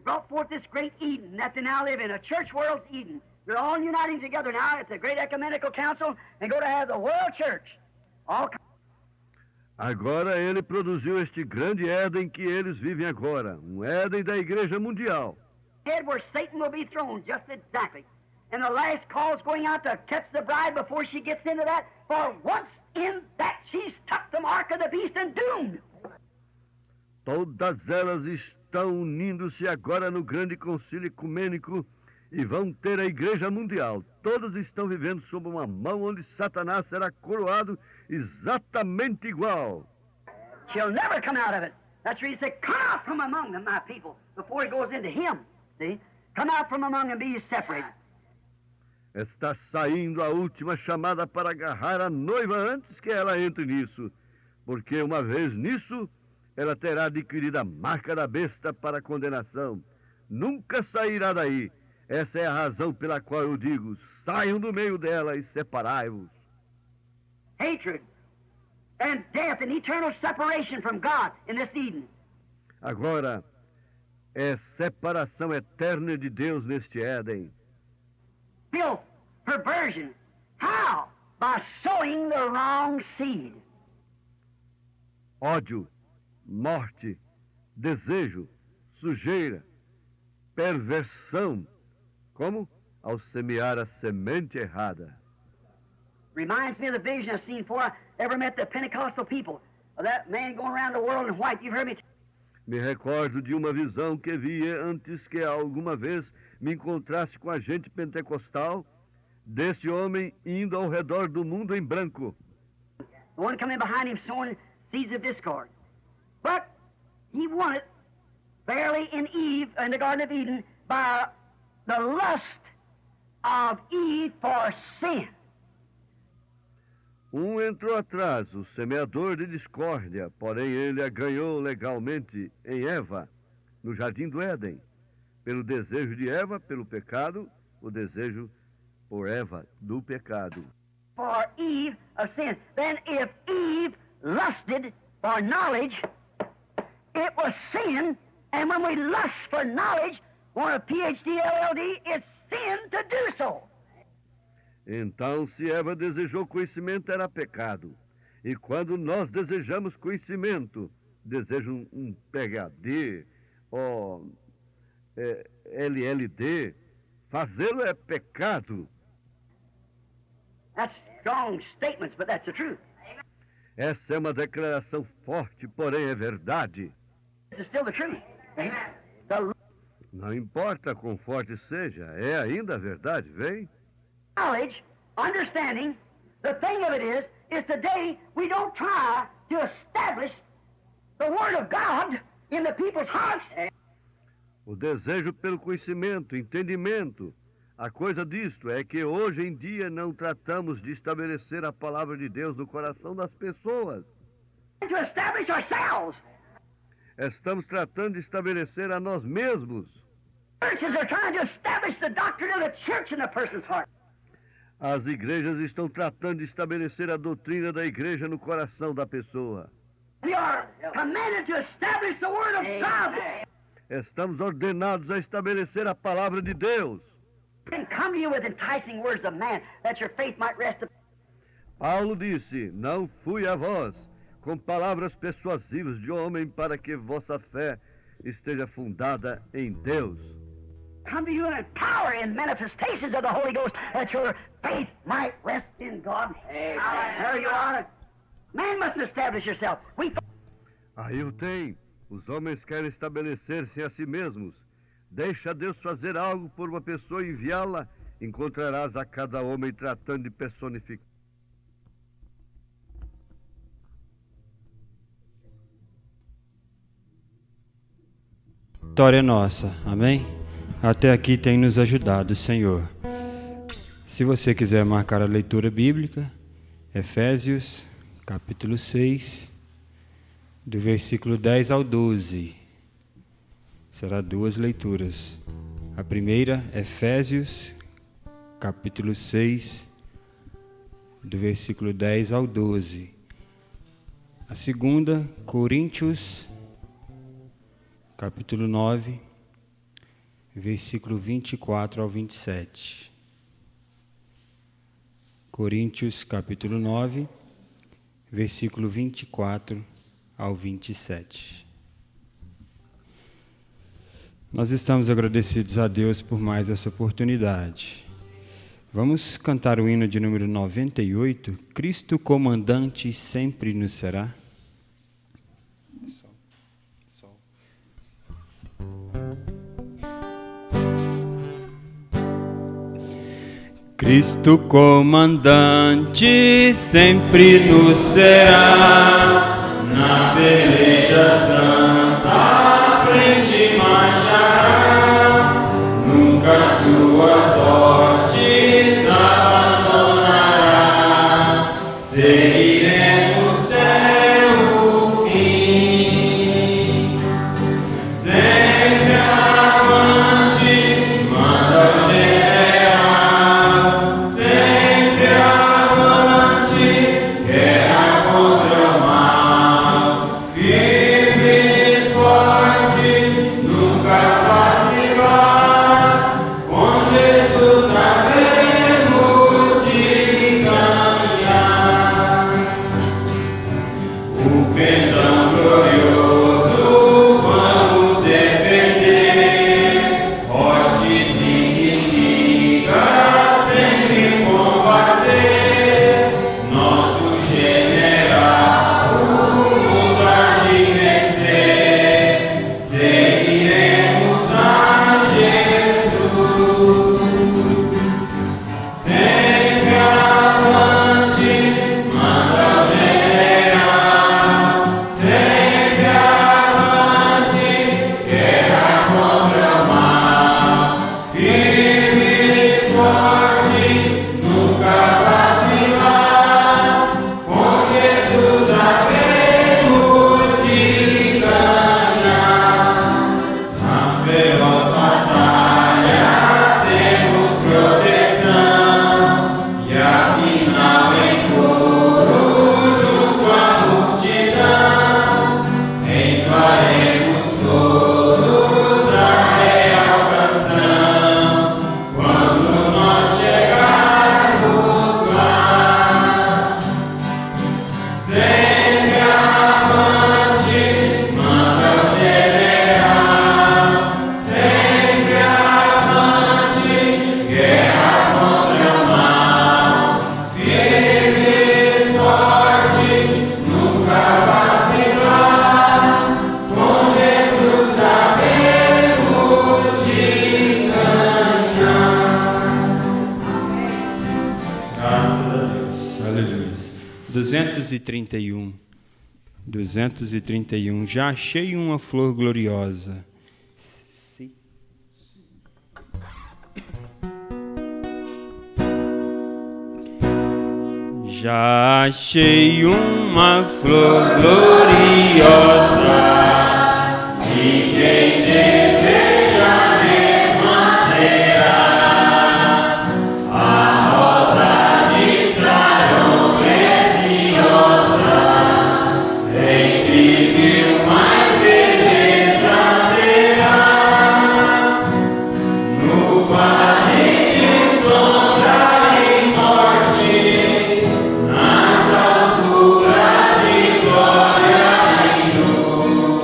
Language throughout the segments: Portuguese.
brought forth this great Eden that they now live in, a church world's Eden. They're all uniting together now at the great ecumenical council and go to have the world church. All... Agora ele produziu este grande Éden que eles vivem agora, um Éden da Igreja Mundial. Where Satan will be thrown, just exactly. And the last call's going out to catch the bride before she gets into that. For once in that, she's tucked the mark of the beast and doomed. Todas elas estão unindo-se agora no grande concílio ecumênico e vão ter a Igreja Mundial. Todas estão vivendo sob uma mão onde Satanás será coroado exatamente igual. She'll never come out of it. That's where he said, come out from among them, my people, before he goes into him. See? Come out from among them and be separated. Está saindo a última chamada para agarrar a noiva antes que ela entre nisso, porque uma vez nisso, ela terá adquirido a marca da besta para a condenação. Nunca sairá daí. Essa é a razão pela qual eu digo, saiam do meio dela e separai-vos. Hatred and death and eternal separation from God in this Eden. Agora, é separação eterna de Deus neste Éden. Filth, perversion. How? By sowing the wrong seed. Ódio, morte, desejo, sujeira, perversão. Como? Ao semear a semente errada. Reminds me of the vision I've seen before I ever met the Pentecostal people. Of that man going around the world in white. You've heard me. Me recordo de uma visão que vi antes que alguma vez me encontrasse com a gente pentecostal, desse homem indo ao redor do mundo em branco. The one coming behind him sowing seeds of discord. But he won it fairly in Eve, in the Garden of Eden, by the lust of Eve for sin. Entrou atrás, o semeador de discórdia, porém ele a ganhou legalmente em Eva, no jardim do Éden. Pelo desejo de Eva, pelo pecado, o desejo por Eva do pecado. For Eve of sin. Then if Eve lusted for knowledge, it was sin. And when we lust for knowledge, want a PhD, LLD, it's sin to do so. Então, se Eva desejou conhecimento, era pecado. E quando nós desejamos conhecimento, desejo um PhD ou LLD, fazê-lo é pecado. That's strong statements, but that's the truth. Essa é uma declaração forte, porém é verdade. This is still the truth. Não importa quão forte seja, é ainda a verdade, vem? Knowledge, understanding, the thing of it is today we don't try to establish the Word of God in the people's hearts. O desejo pelo conhecimento, entendimento. A coisa disto é que hoje em dia não tratamos de estabelecer a palavra de Deus no coração das pessoas. To establish ourselves. Estamos tratando de estabelecer a nós mesmos. Churches are trying to establish the doctrine of the church in a person's heart. As igrejas estão tratando de estabelecer a doutrina da igreja no coração da pessoa. We are commanded to establish the Word of God. Estamos ordenados a estabelecer a palavra de Deus. And come to you with enticing words of man, that your faith might rest upon. Paulo disse, não fui a vós, com palavras persuasivas de homem, para que vossa fé esteja fundada em Deus. Come to you in power and manifestations of the Holy Ghost, that your faith might rest in God. There you are. Man must establish yourself. Aí o tem. Os homens querem estabelecer-se a si mesmos. Deixa Deus fazer algo por uma pessoa e enviá-la. Encontrarás a cada homem tratando de personificar. Vitória nossa, amém? Até aqui tem nos ajudado o Senhor. Se você quiser marcar a leitura bíblica, Efésios, capítulo 6, do versículo 10 ao 12. Será duas leituras. A primeira, Efésios, capítulo 6, do versículo 10 ao 12. A segunda, Coríntios, capítulo 9, versículo 24 ao 27. Coríntios, capítulo 9, versículo 24 ao 27. Nós estamos agradecidos a Deus por mais essa oportunidade. Vamos cantar o hino de número 98, Cristo Comandante sempre nos será. Cristo Comandante sempre nos será, na peleja santa à frente marchará, nunca suas ordens abandonará, seguiremos até o fim, sempre avante, manda o general, sempre avante, guerra contra o mal, firmes, fortes, nunca vacilar, com Jesus havemos de ganhar. O pendão glorioso vamos defender, fortes inimigas sempre combater, nosso general o mundo há de vencer, seguiremos a Jesus, sempre avante, manda o general, sempre avante, guerra contra o mal, firmes, fortes, nunca vacilar, com Jesus havemos de ganhar, na feroz batalha temos proteção, e afinal em coro junto à multidão, entoaremos todos a real canção, quando nós chegarmos lá. Sempre avante, manda o general, sempre avante, guerra contra o mal, firmes, fortes, nunca vacilar, com Jesus havemos de ganhar. Graças a Deus. Aleluia. 231. 231. Já achei uma flor gloriosa. Já achei uma flor gloriosa, e quem deseja a mesma terá, a rosa de Sarão preciosa, entre mil mais beleza terá, no vale de sombra e morte, nas alturas de glória e luz.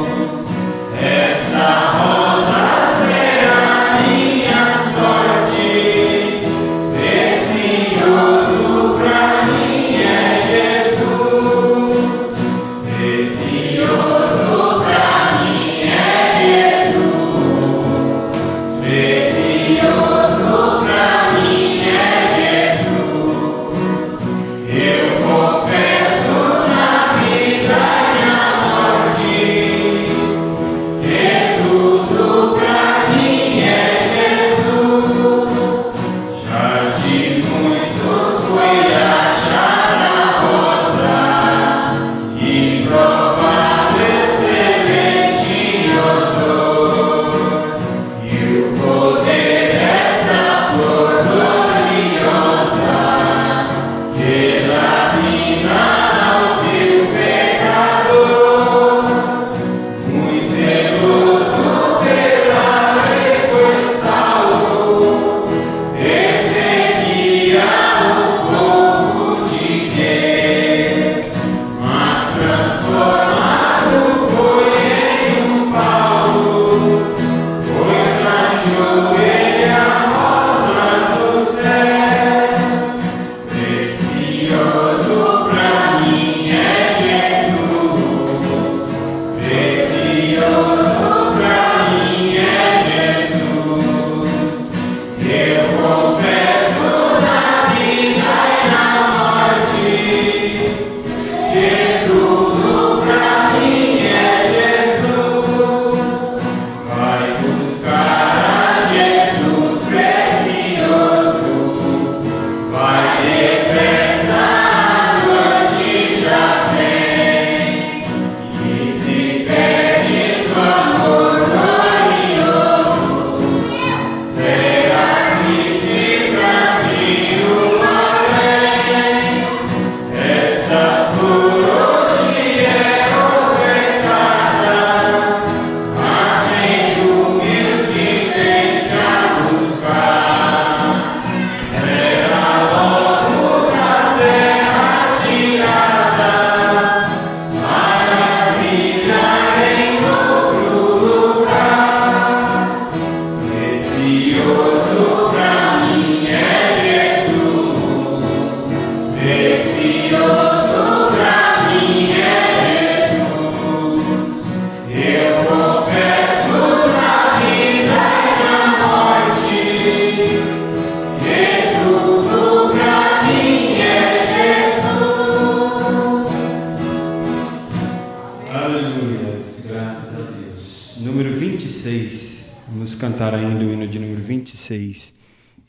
Vamos cantar ainda o hino de número 26.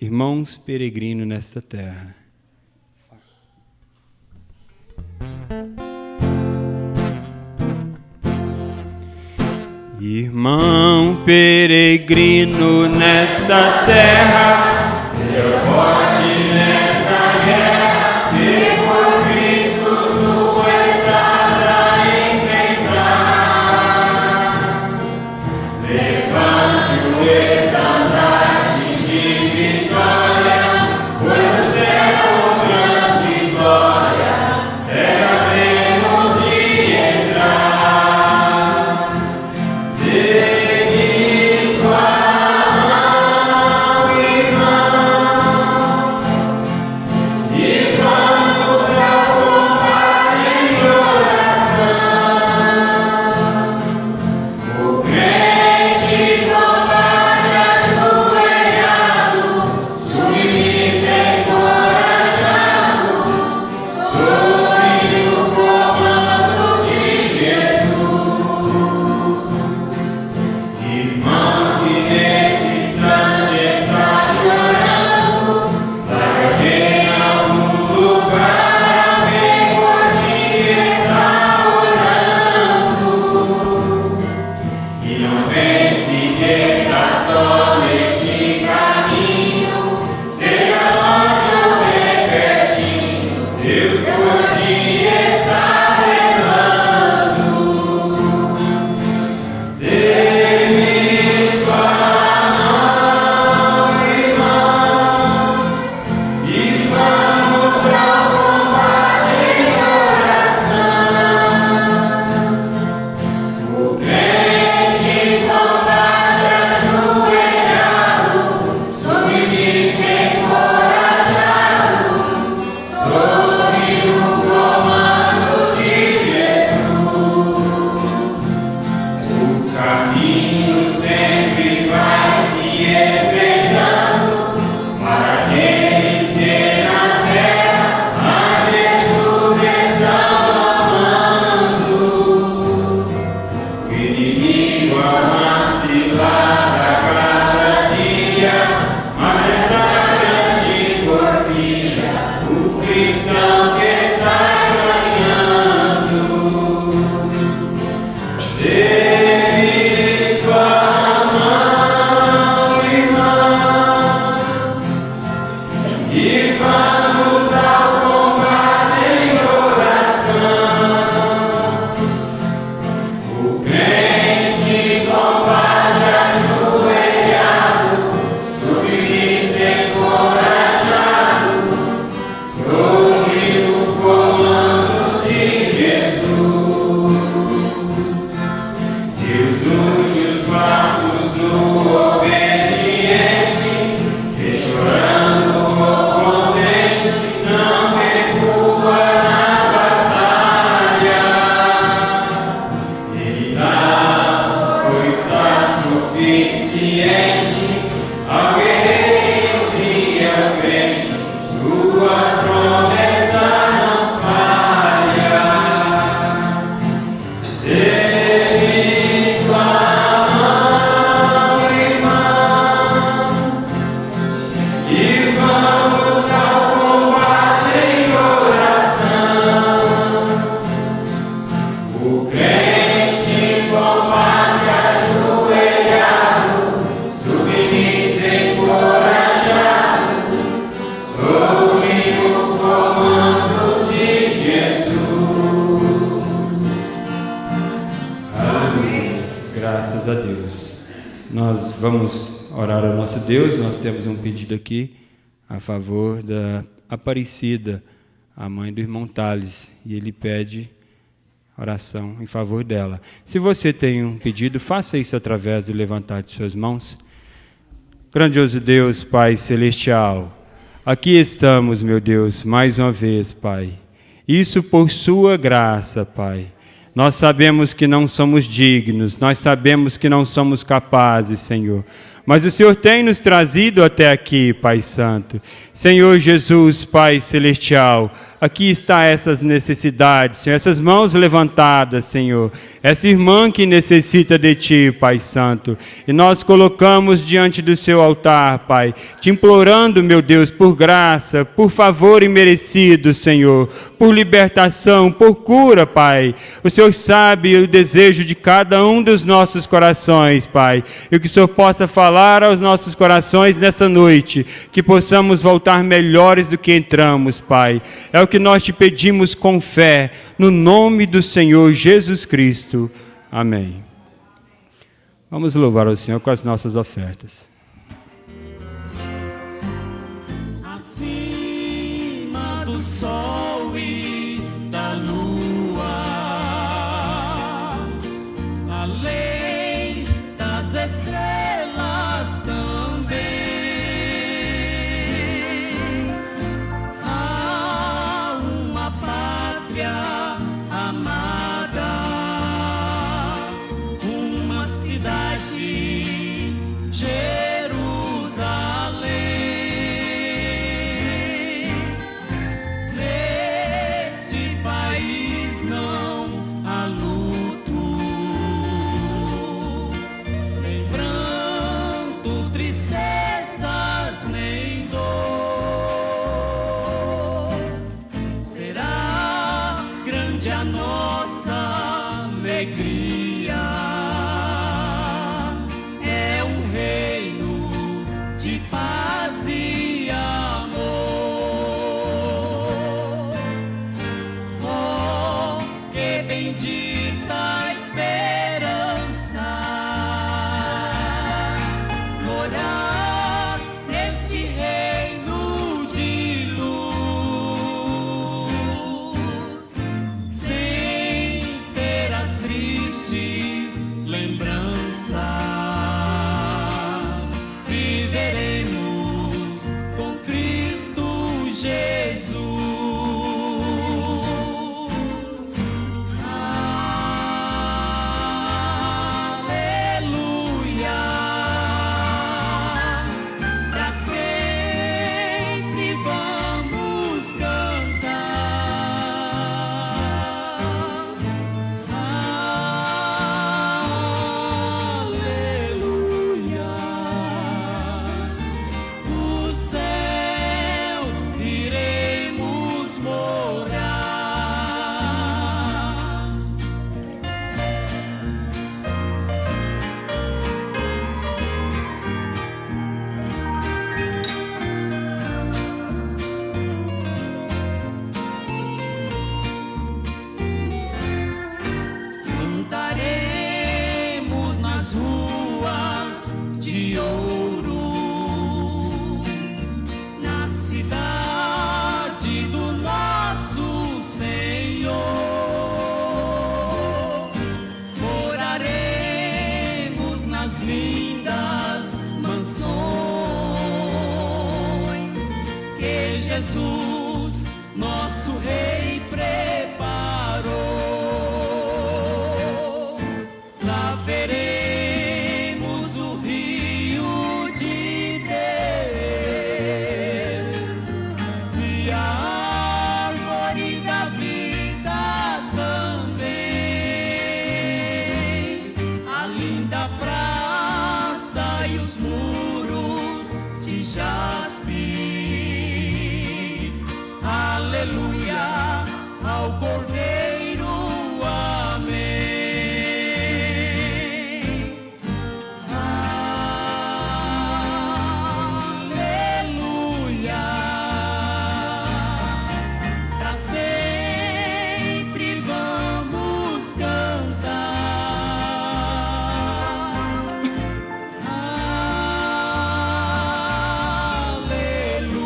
Irmãos peregrinos nesta terra. Irmão peregrino nesta terra, seja forte nesta guerra, que por Cristo tu estás a enfrentar. Levante o estandarte de vitória, pois o céu com grande glória, terra temos de entrar. Graças a Deus. Nós vamos orar ao nosso Deus. Nós temos um pedido aqui a favor da Aparecida, a mãe do irmão Tales, e ele pede oração em favor dela. Se você tem um pedido, faça isso através do levantar de suas mãos. Grandioso Deus, Pai Celestial, aqui estamos, meu Deus, mais uma vez, Pai. Isso por sua graça, Pai. Nós sabemos que não somos dignos, nós sabemos que não somos capazes, Senhor. Mas o Senhor tem nos trazido até aqui, Pai Santo. Senhor Jesus, Pai Celestial, aqui está essas necessidades, Senhor, essas mãos levantadas, Senhor. Essa irmã que necessita de Ti, Pai Santo. E nós colocamos diante do Seu altar, Pai, te implorando, meu Deus, por graça, por favor imerecido, Senhor, por libertação, por cura, Pai. O Senhor sabe o desejo de cada um dos nossos corações, Pai. E que o Senhor possa falar aos nossos corações nessa noite, que possamos voltar melhores do que entramos, Pai. É o que nós te pedimos com fé, no nome do Senhor Jesus Cristo. Amém. Vamos louvar ao Senhor com as nossas ofertas. Acima do sol e da lua, além das estrelas também, há uma pátria amada, uma cidade, Jerusalém. Nesse país não há luto, nem pranto, tristezas, nem dor. Será grande a nossa alegria. É um reino de paz e amor. Oh, que bendita esperança, morar neste reino de luz, sem ter as tristes lembranças. Viveremos com Cristo Jesus. Aleluia. Pra sempre vamos cantar. Aleluia. No céu iremos morar. Cantaremos nas ruas de ouro, na cidade do nosso Senhor. Moraremos nas lindas mansões que Jesus, nosso Rei, preparou. Lá veremos o rio de Deus e a árvore da vida também, a linda praça e os muros de jaspis. Aleluia ao Cordeiro, amém. Aleluia. Pra sempre vamos cantar. Aleluia.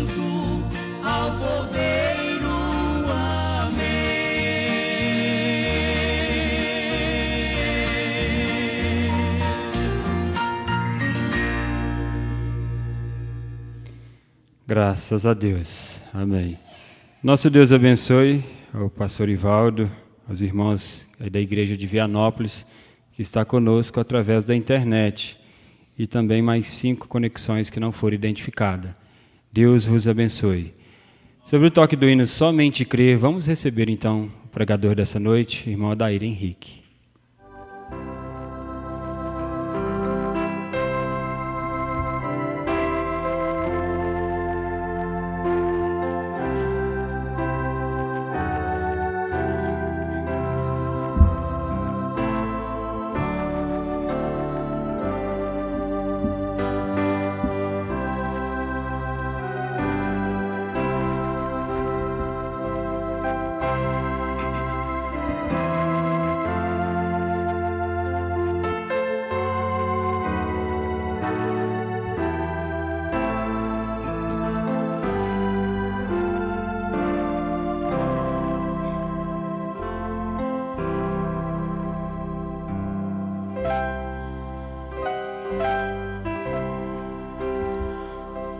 culto ao Cordeiro. Amém. Graças a Deus. Amém. Nosso Deus abençoe ao pastor Ivaldo, aos irmãos da igreja de Vianópolis, que está conosco através da internet, e também mais 5 conexões que não foram identificadas. Deus vos abençoe. Sobre o toque do hino Somente Crer, vamos receber então o pregador dessa noite, irmão Adair Henrique.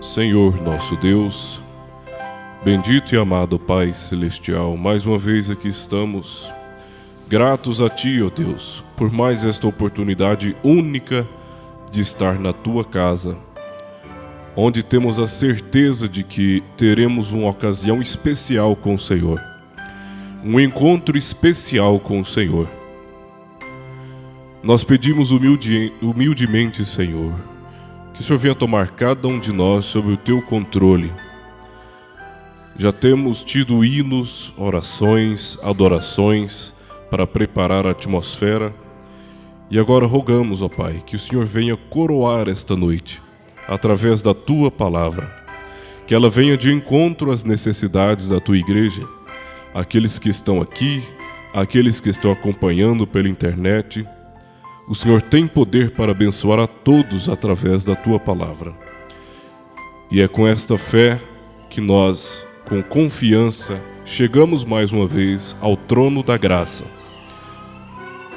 Senhor nosso Deus, bendito e amado Pai Celestial, mais uma vez aqui estamos, gratos a Ti, ó Deus, por mais esta oportunidade única de estar na Tua casa, onde temos a certeza de que teremos uma ocasião especial com o Senhor, um encontro especial com o Senhor. Nós pedimos humildemente, Senhor, que o Senhor venha tomar cada um de nós sob o Teu controle. Já temos tido hinos, orações, adorações para preparar a atmosfera. E agora rogamos, ó Pai, que o Senhor venha coroar esta noite, através da Tua palavra. Que ela venha de encontro às necessidades da Tua igreja, aqueles que estão aqui, aqueles que estão acompanhando pela internet. O Senhor tem poder para abençoar a todos através da Tua palavra. E é com esta fé que nós, com confiança, chegamos mais uma vez ao trono da graça.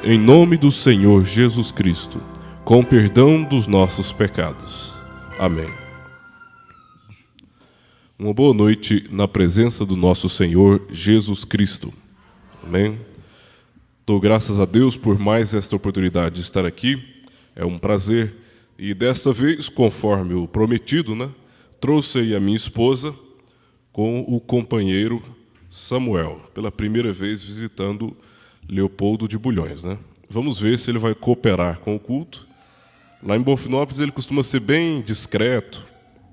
Em nome do Senhor Jesus Cristo, com perdão dos nossos pecados. Amém. Uma boa noite na presença do nosso Senhor Jesus Cristo. Amém. Dou graças a Deus por mais esta oportunidade de estar aqui. É um prazer. E desta vez, conforme o prometido, trouxe aí a minha esposa com o companheiro Samuel, pela primeira vez visitando Leopoldo de Bulhões. Vamos ver se ele vai cooperar com o culto. Lá em Bonfinópolis ele costuma ser bem discreto,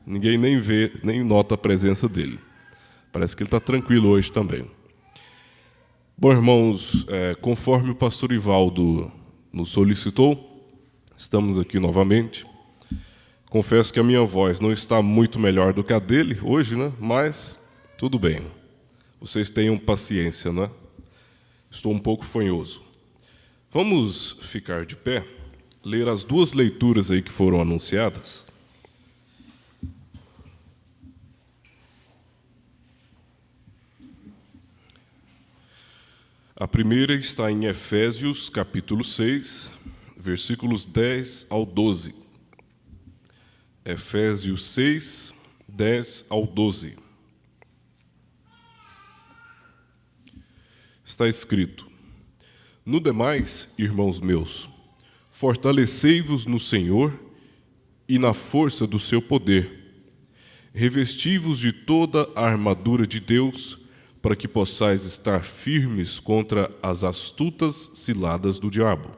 ninguém nem vê, nem nota a presença dele. Parece que ele está tranquilo hoje também. Bom, irmãos, conforme o pastor Ivaldo nos solicitou, estamos aqui novamente. Confesso que a minha voz não está muito melhor do que a dele hoje, mas tudo bem. Vocês tenham paciência, Estou um pouco fanhoso. Vamos ficar de pé, ler as 2 leituras aí que foram anunciadas. A primeira está em Efésios, capítulo 6, versículos 10 ao 12. Efésios 6, 10 ao 12. Está escrito: No demais, irmãos meus, fortalecei-vos no Senhor e na força do seu poder. Revesti-vos de toda a armadura de Deus, para que possais estar firmes contra as astutas ciladas do diabo.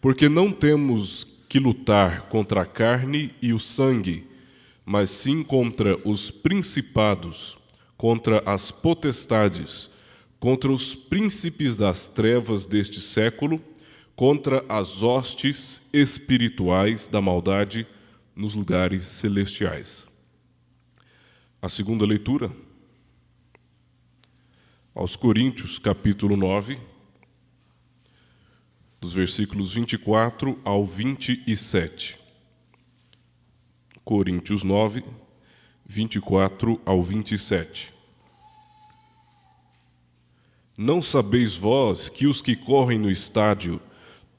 Porque não temos que lutar contra a carne e o sangue, mas sim contra os principados, contra as potestades, contra os príncipes das trevas deste século, contra as hostes espirituais da maldade nos lugares celestiais. A segunda leitura, aos Coríntios, capítulo 9, dos versículos 24 ao 27. Coríntios 9, 24 ao 27. Não sabeis vós que os que correm no estádio,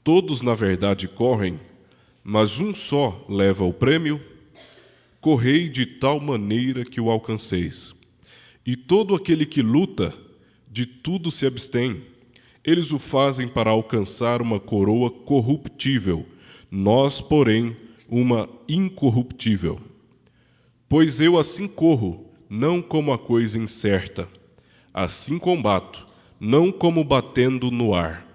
todos na verdade correm, mas um só leva o prêmio? Correi de tal maneira que o alcanceis. E todo aquele que luta, de tudo se abstém. Eles o fazem para alcançar uma coroa corruptível, nós, porém, uma incorruptível. Pois eu assim corro, não como a coisa incerta. Assim combato, não como batendo no ar.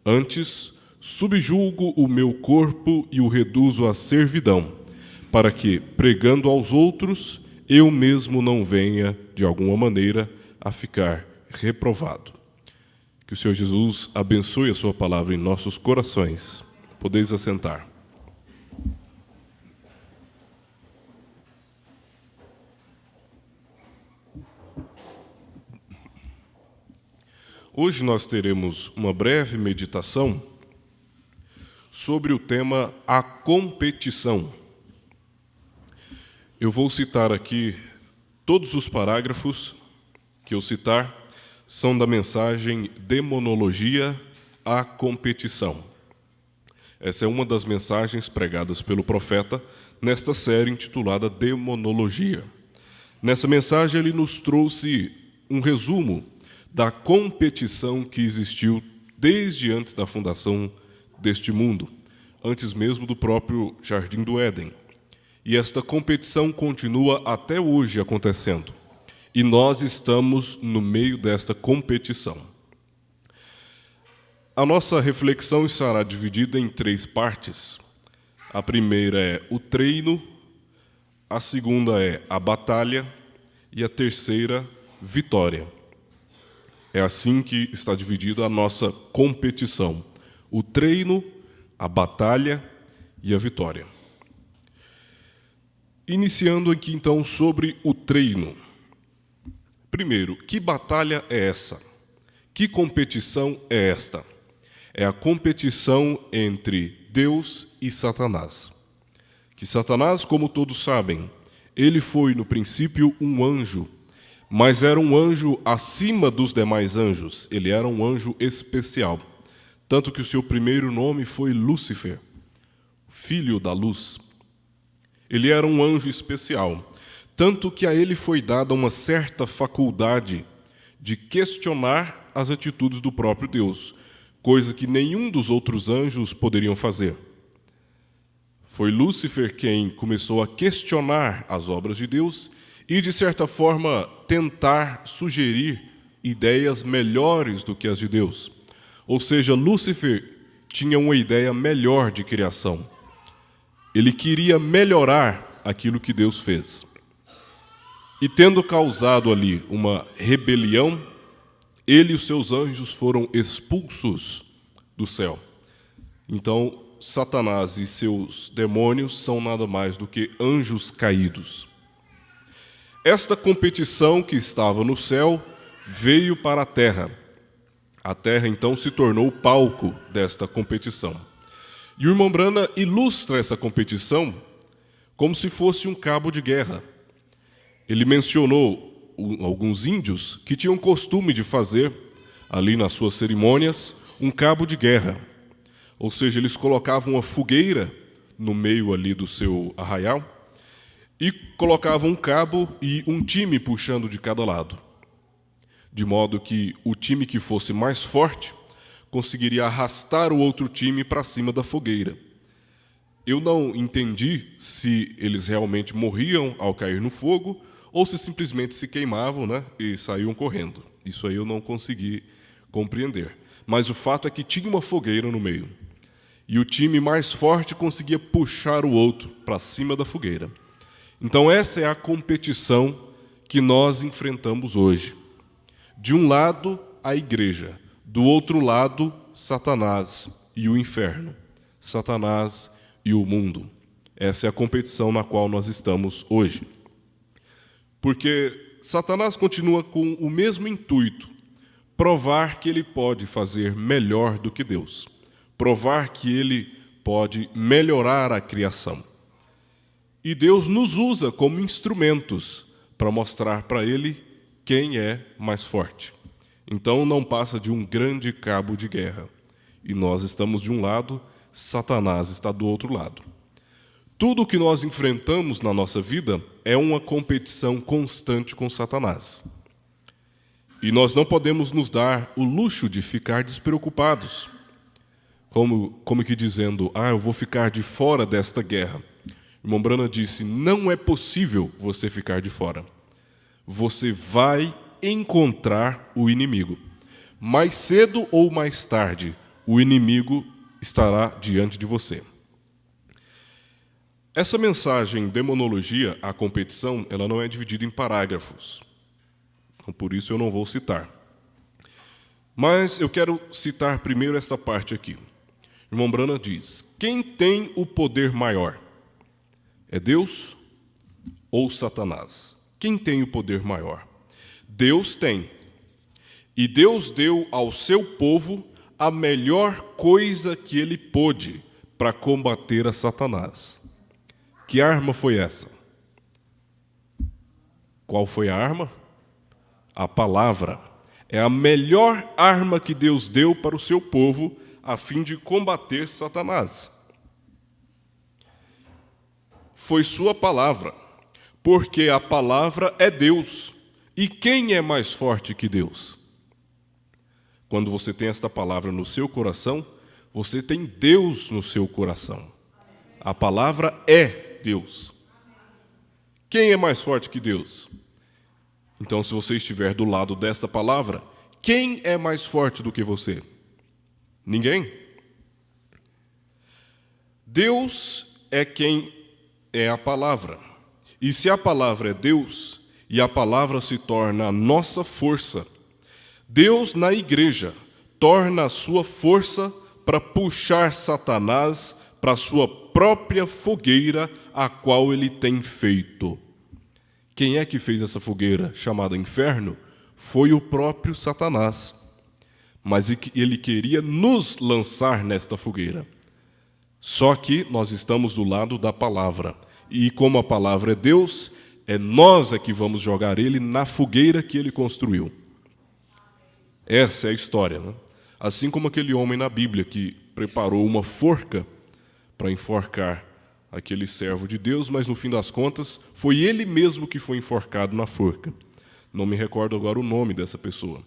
Antes, subjulgo o meu corpo e o reduzo à servidão, para que, pregando aos outros, eu mesmo não venha, de alguma maneira, a ficar reprovado. Que o Senhor Jesus abençoe a sua palavra em nossos corações. Podeis assentar. Hoje nós teremos uma breve meditação sobre o tema a competição. Eu vou citar aqui todos os parágrafos que eu citar são da mensagem Demonologia à Competição. Essa é uma das mensagens pregadas pelo profeta nesta série intitulada Demonologia. Nessa mensagem ele nos trouxe um resumo da competição que existiu desde antes da fundação deste mundo, antes mesmo do próprio Jardim do Éden. E esta competição continua até hoje acontecendo. E nós estamos no meio desta competição. A nossa reflexão estará dividida em 3 partes. A primeira é o treino, a segunda é a batalha e a terceira, vitória. É assim que está dividida a nossa competição: o treino, a batalha e a vitória. Iniciando aqui então sobre o treino. Primeiro, que batalha é essa? Que competição é esta? É a competição entre Deus e Satanás. Que Satanás, como todos sabem, ele foi no princípio um anjo, mas era um anjo acima dos demais anjos. Ele era um anjo especial. Tanto que o seu primeiro nome foi Lúcifer, filho da luz. Ele era um anjo especial. Tanto que a ele foi dada uma certa faculdade de questionar as atitudes do próprio Deus, coisa que nenhum dos outros anjos poderiam fazer. Foi Lúcifer quem começou a questionar as obras de Deus e, de certa forma, tentar sugerir ideias melhores do que as de Deus. Ou seja, Lúcifer tinha uma ideia melhor de criação. Ele queria melhorar aquilo que Deus fez. E tendo causado ali uma rebelião, ele e os seus anjos foram expulsos do céu. Então, Satanás e seus demônios são nada mais do que anjos caídos. Esta competição que estava no céu veio para a terra. A terra, então, se tornou o palco desta competição. E o irmão Brana ilustra essa competição como se fosse um cabo de guerra. Ele mencionou alguns índios que tinham costume de fazer, ali nas suas cerimônias, um cabo de guerra. Ou seja, eles colocavam uma fogueira no meio ali do seu arraial e colocavam um cabo e um time puxando de cada lado. De modo que o time que fosse mais forte conseguiria arrastar o outro time para cima da fogueira. Eu não entendi se eles realmente morriam ao cair no fogo ou se simplesmente se queimavam, e saíam correndo. Isso aí eu não consegui compreender. Mas o fato é que tinha uma fogueira no meio. E o time mais forte conseguia puxar o outro para cima da fogueira. Então essa é a competição que nós enfrentamos hoje. De um lado, a igreja. Do outro lado, Satanás e o inferno. Satanás e o mundo. Essa é a competição na qual nós estamos hoje. Porque Satanás continua com o mesmo intuito, provar que ele pode fazer melhor do que Deus, provar que ele pode melhorar a criação. E Deus nos usa como instrumentos para mostrar para Ele quem é mais forte. Então não passa de um grande cabo de guerra. E nós estamos de um lado, Satanás está do outro lado. Tudo o que nós enfrentamos na nossa vida é uma competição constante com Satanás. E nós não podemos nos dar o luxo de ficar despreocupados. Como que dizendo, eu vou ficar de fora desta guerra. Irmão Brana disse, não é possível você ficar de fora. Você vai encontrar o inimigo. Mais cedo ou mais tarde, o inimigo estará diante de você. Essa mensagem Demonologia, a competição, ela não é dividida em parágrafos. Então, por isso eu não vou citar. Mas eu quero citar primeiro esta parte aqui. Irmão Brana diz, quem tem o poder maior? É Deus ou Satanás? Quem tem o poder maior? Deus tem. E Deus deu ao seu povo a melhor coisa que ele pôde para combater a Satanás. Que arma foi essa? Qual foi a arma? A palavra. É a melhor arma que Deus deu para o seu povo a fim de combater Satanás. Foi sua palavra, porque a palavra é Deus. E quem é mais forte que Deus? Quando você tem esta palavra no seu coração, você tem Deus no seu coração. A palavra é Deus. Quem é mais forte que Deus? Então, se você estiver do lado desta palavra, quem é mais forte do que você? Ninguém. Deus é quem é a palavra. E se a palavra é Deus, e a palavra se torna a nossa força, Deus na igreja torna a sua força para puxar Satanás para a sua própria fogueira, a qual ele tem feito. Quem é que fez essa fogueira chamada inferno? Foi o próprio Satanás. Mas ele queria nos lançar nesta fogueira. Só que nós estamos do lado da palavra. E como a palavra é Deus, é nós que vamos jogar ele na fogueira que ele construiu. Essa é a história, né? Assim como aquele homem na Bíblia que preparou uma forca para enforcar aquele servo de Deus, mas no fim das contas foi ele mesmo que foi enforcado na forca. Não me recordo agora o nome dessa pessoa.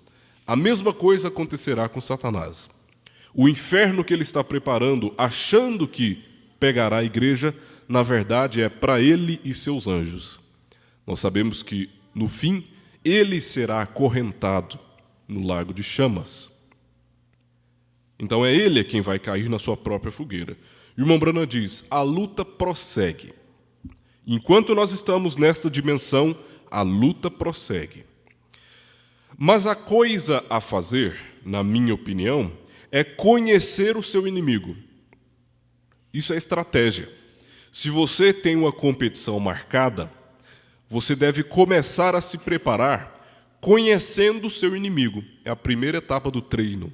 A mesma coisa acontecerá com Satanás. O inferno que ele está preparando, achando que pegará a igreja, na verdade é para ele e seus anjos. Nós sabemos que, no fim, ele será acorrentado no lago de chamas. Então é ele quem vai cair na sua própria fogueira. E o irmão Brana diz, a luta prossegue. Enquanto nós estamos nesta dimensão, a luta prossegue. Mas a coisa a fazer, na minha opinião, é conhecer o seu inimigo. Isso é estratégia. Se você tem uma competição marcada, você deve começar a se preparar conhecendo o seu inimigo. É a primeira etapa do treino.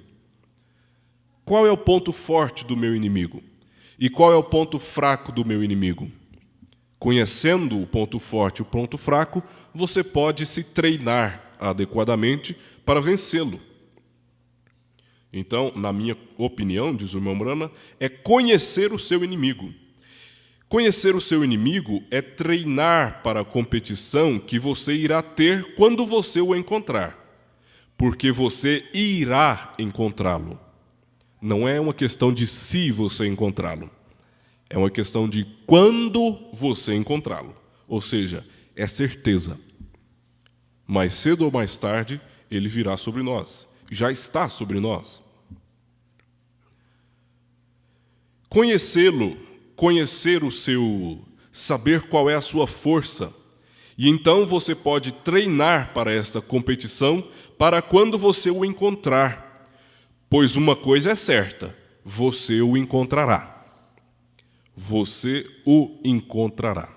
Qual é o ponto forte do meu inimigo? E qual é o ponto fraco do meu inimigo? Conhecendo o ponto forte e o ponto fraco, você pode se treinar adequadamente para vencê-lo. Então, na minha opinião, diz o irmão Brana, é conhecer o seu inimigo. Conhecer o seu inimigo é treinar para a competição que você irá ter quando você o encontrar, porque você irá encontrá-lo. Não é uma questão de se você encontrá-lo, é uma questão de quando você encontrá-lo. Ou seja, é certeza. Mais cedo ou mais tarde, ele virá sobre nós. Já está sobre nós. Conhecê-lo, conhecer o seu, saber qual é a sua força. E então você pode treinar para esta competição para quando você o encontrar. Pois uma coisa é certa, você o encontrará. Você o encontrará.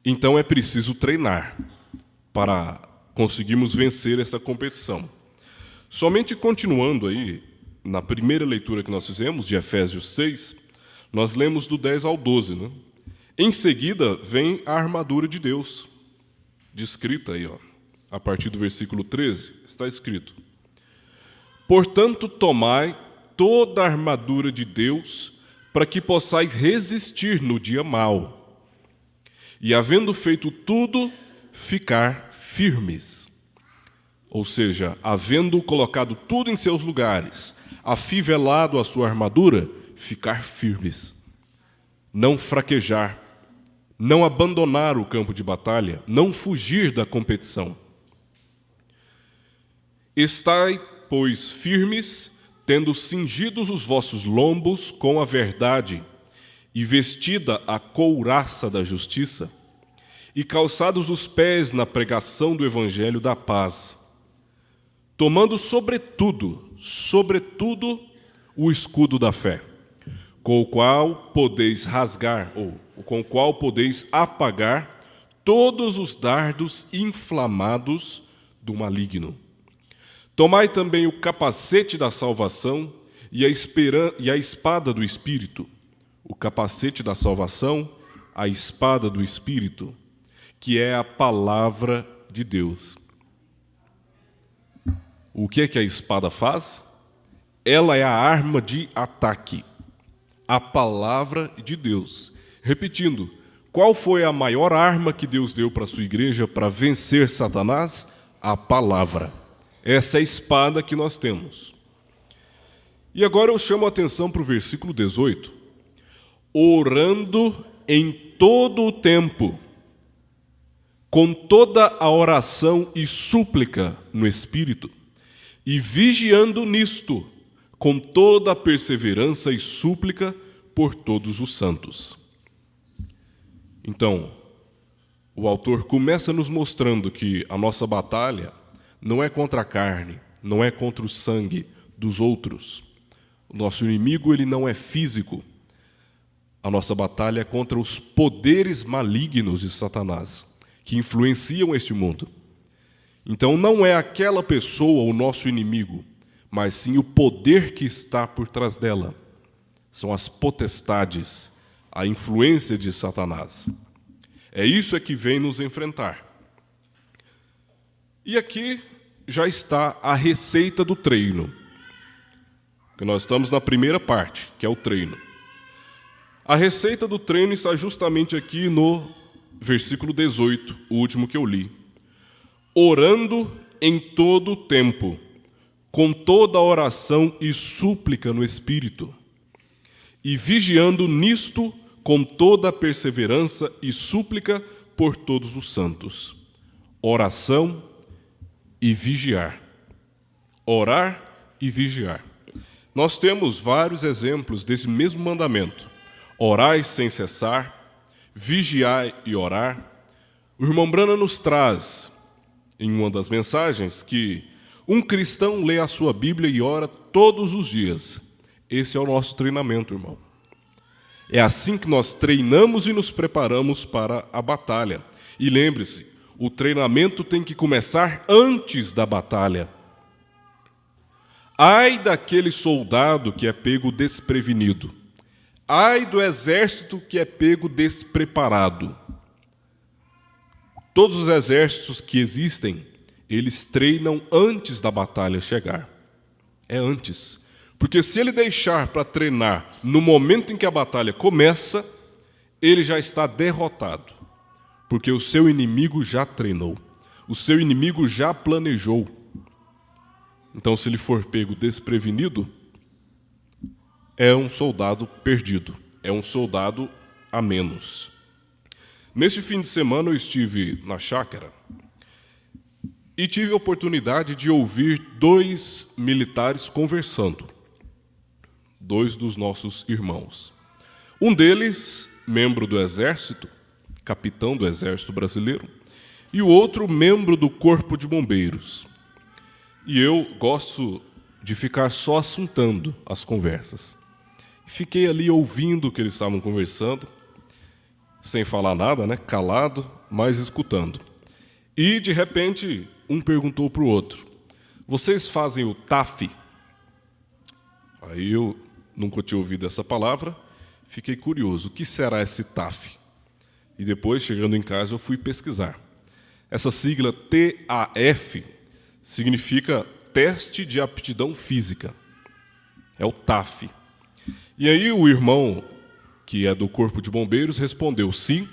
Então é preciso treinar para conseguirmos vencer essa competição. Somente continuando aí, na primeira leitura que nós fizemos, de Efésios 6, nós lemos do 10 ao 12. Né? Em seguida, vem a armadura de Deus, descrita aí, a partir do versículo 13, está escrito: portanto, tomai toda a armadura de Deus, para que possais resistir no dia mau, e havendo feito tudo, ficar firmes. Ou seja, havendo colocado tudo em seus lugares, afivelado a sua armadura, ficar firmes. Não fraquejar, não abandonar o campo de batalha, não fugir da competição. Estai, pois, firmes, tendo cingidos os vossos lombos com a verdade, e vestida a couraça da justiça, e calçados os pés na pregação do evangelho da paz, tomando sobretudo, o escudo da fé, com o qual podeis rasgar, ou com o qual podeis apagar todos os dardos inflamados do maligno. Tomai também o capacete da salvação e a espada do Espírito. O capacete da salvação, a espada do Espírito, que é a palavra de Deus. O que é que a espada faz? Ela é a arma de ataque, a palavra de Deus. Repetindo, qual foi a maior arma que Deus deu para a sua igreja para vencer Satanás? A palavra. Essa é a espada que nós temos. E agora eu chamo a atenção para o versículo 18. Orando em todo o tempo, com toda a oração e súplica no Espírito, e vigiando nisto, com toda a perseverança e súplica por todos os santos. Então, o autor começa nos mostrando que a nossa batalha não é contra a carne, não é contra o sangue dos outros. O nosso inimigo, ele não é físico. A nossa batalha é contra os poderes malignos de Satanás, que influenciam este mundo. Então, não é aquela pessoa o nosso inimigo, mas sim o poder que está por trás dela. São as potestades, a influência de Satanás. É isso que vem nos enfrentar. E aqui já está a receita do treino. Que nós estamos na primeira parte, que é o treino. A receita do treino está justamente aqui no versículo 18, o último que eu li. Orando em todo o tempo, com toda a oração e súplica no Espírito, e vigiando nisto com toda a perseverança e súplica por todos os santos. Oração e vigiar. Orar e vigiar. Nós temos vários exemplos desse mesmo mandamento. Orai sem cessar, vigiai e orar. O irmão Brana nos traz, em uma das mensagens, que um cristão lê a sua Bíblia e ora todos os dias. Esse é o nosso treinamento, irmão. É assim que nós treinamos e nos preparamos para a batalha. E lembre-se, o treinamento tem que começar antes da batalha. Ai daquele soldado que é pego desprevenido. Ai do exército que é pego despreparado. Todos os exércitos que existem, eles treinam antes da batalha chegar. É antes. Porque se ele deixar para treinar no momento em que a batalha começa, ele já está derrotado. Porque o seu inimigo já treinou. O seu inimigo já planejou. Então, se ele for pego desprevenido, é um soldado perdido. É um soldado a menos. Neste fim de semana eu estive na chácara e tive a oportunidade de ouvir 2 militares conversando. 2 dos nossos irmãos. Um deles, membro do Exército, capitão do Exército Brasileiro, e o outro, membro do Corpo de Bombeiros. E eu gosto de ficar só assuntando as conversas. Fiquei ali ouvindo o que eles estavam conversando, sem falar nada, né? Calado, mas escutando. E, de repente, um perguntou para o outro: vocês fazem o TAF? Aí eu nunca tinha ouvido essa palavra, fiquei curioso. O que será esse TAF? E depois, chegando em casa, eu fui pesquisar. Essa sigla TAF significa Teste de Aptidão Física. É o TAF. E aí o irmão, que é do Corpo de Bombeiros, respondeu: sim,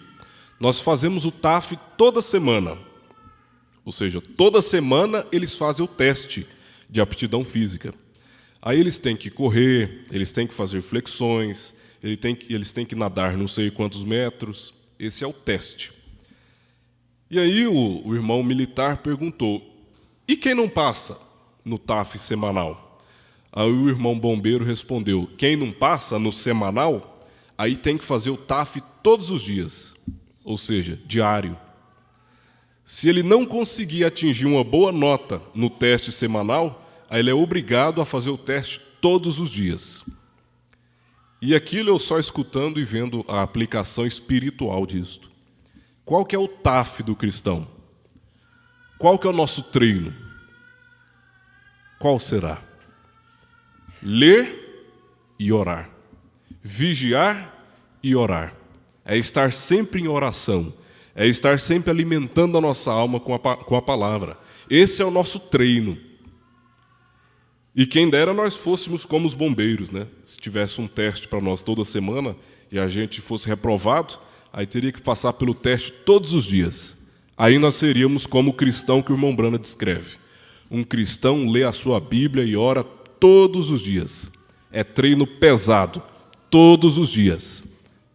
nós fazemos o TAF toda semana. Ou seja, toda semana eles fazem o teste de aptidão física. Aí eles têm que correr, eles têm que fazer flexões, eles têm que nadar não sei quantos metros. Esse é o teste. E aí o irmão militar perguntou: e quem não passa no TAF semanal? Aí o irmão bombeiro respondeu: quem não passa no semanal, aí tem que fazer o TAF todos os dias, ou seja, diário. Se ele não conseguir atingir uma boa nota no teste semanal, aí ele é obrigado a fazer o teste todos os dias. E aquilo eu só escutando e vendo a aplicação espiritual disto. Qual que é o TAF do cristão? Qual que é o nosso treino? Qual será? Ler e orar. Vigiar e orar. É estar sempre em oração. É estar sempre alimentando a nossa alma com a palavra. Esse é o nosso treino. E quem dera nós fôssemos como os bombeiros, né? Se tivesse um teste para nós toda semana e a gente fosse reprovado, aí teria que passar pelo teste todos os dias. Aí nós seríamos como o cristão que o irmão Brana descreve. Um cristão lê a sua Bíblia e ora todos os dias. É treino pesado, todos os dias,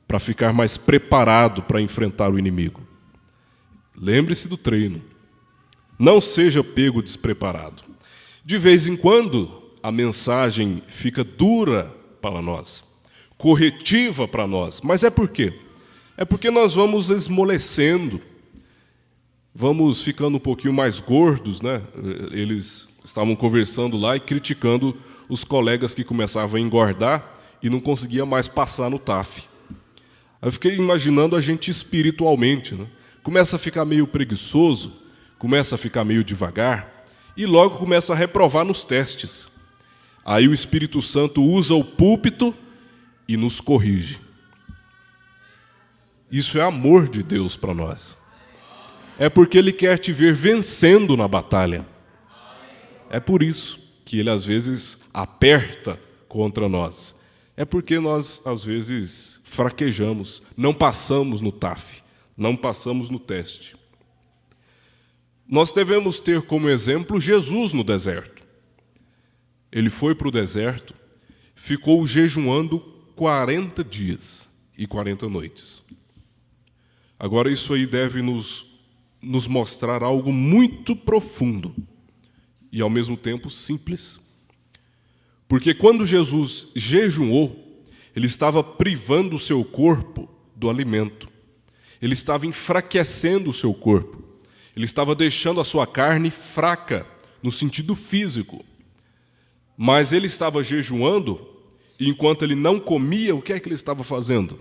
para ficar mais preparado para enfrentar o inimigo. Lembre-se do treino. Não seja pego despreparado. De vez em quando, a mensagem fica dura para nós, corretiva para nós. Mas é por quê? É porque nós vamos esmolecendo, vamos ficando um pouquinho mais gordos, né? Eles estavam conversando lá e criticando os colegas que começavam a engordar e não conseguia mais passar no TAF. Eu fiquei imaginando a gente espiritualmente, né? Começa a ficar meio preguiçoso, começa a ficar meio devagar e logo começa a reprovar nos testes. Aí o Espírito Santo usa o púlpito e nos corrige. Isso é amor de Deus para nós. É porque Ele quer te ver vencendo na batalha. É por isso que Ele às vezes aperta contra nós. É porque nós às vezes fraquejamos, não passamos no TAF, não passamos no teste. Nós devemos ter como exemplo Jesus no deserto. Ele foi para o deserto, ficou jejuando 40 dias e 40 noites. Agora isso aí deve nos mostrar algo muito profundo e ao mesmo tempo simples. Porque quando Jesus jejuou, ele estava privando o seu corpo do alimento. Ele estava enfraquecendo o seu corpo. Ele estava deixando a sua carne fraca, no sentido físico. Mas ele estava jejuando, e enquanto ele não comia, o que é que ele estava fazendo?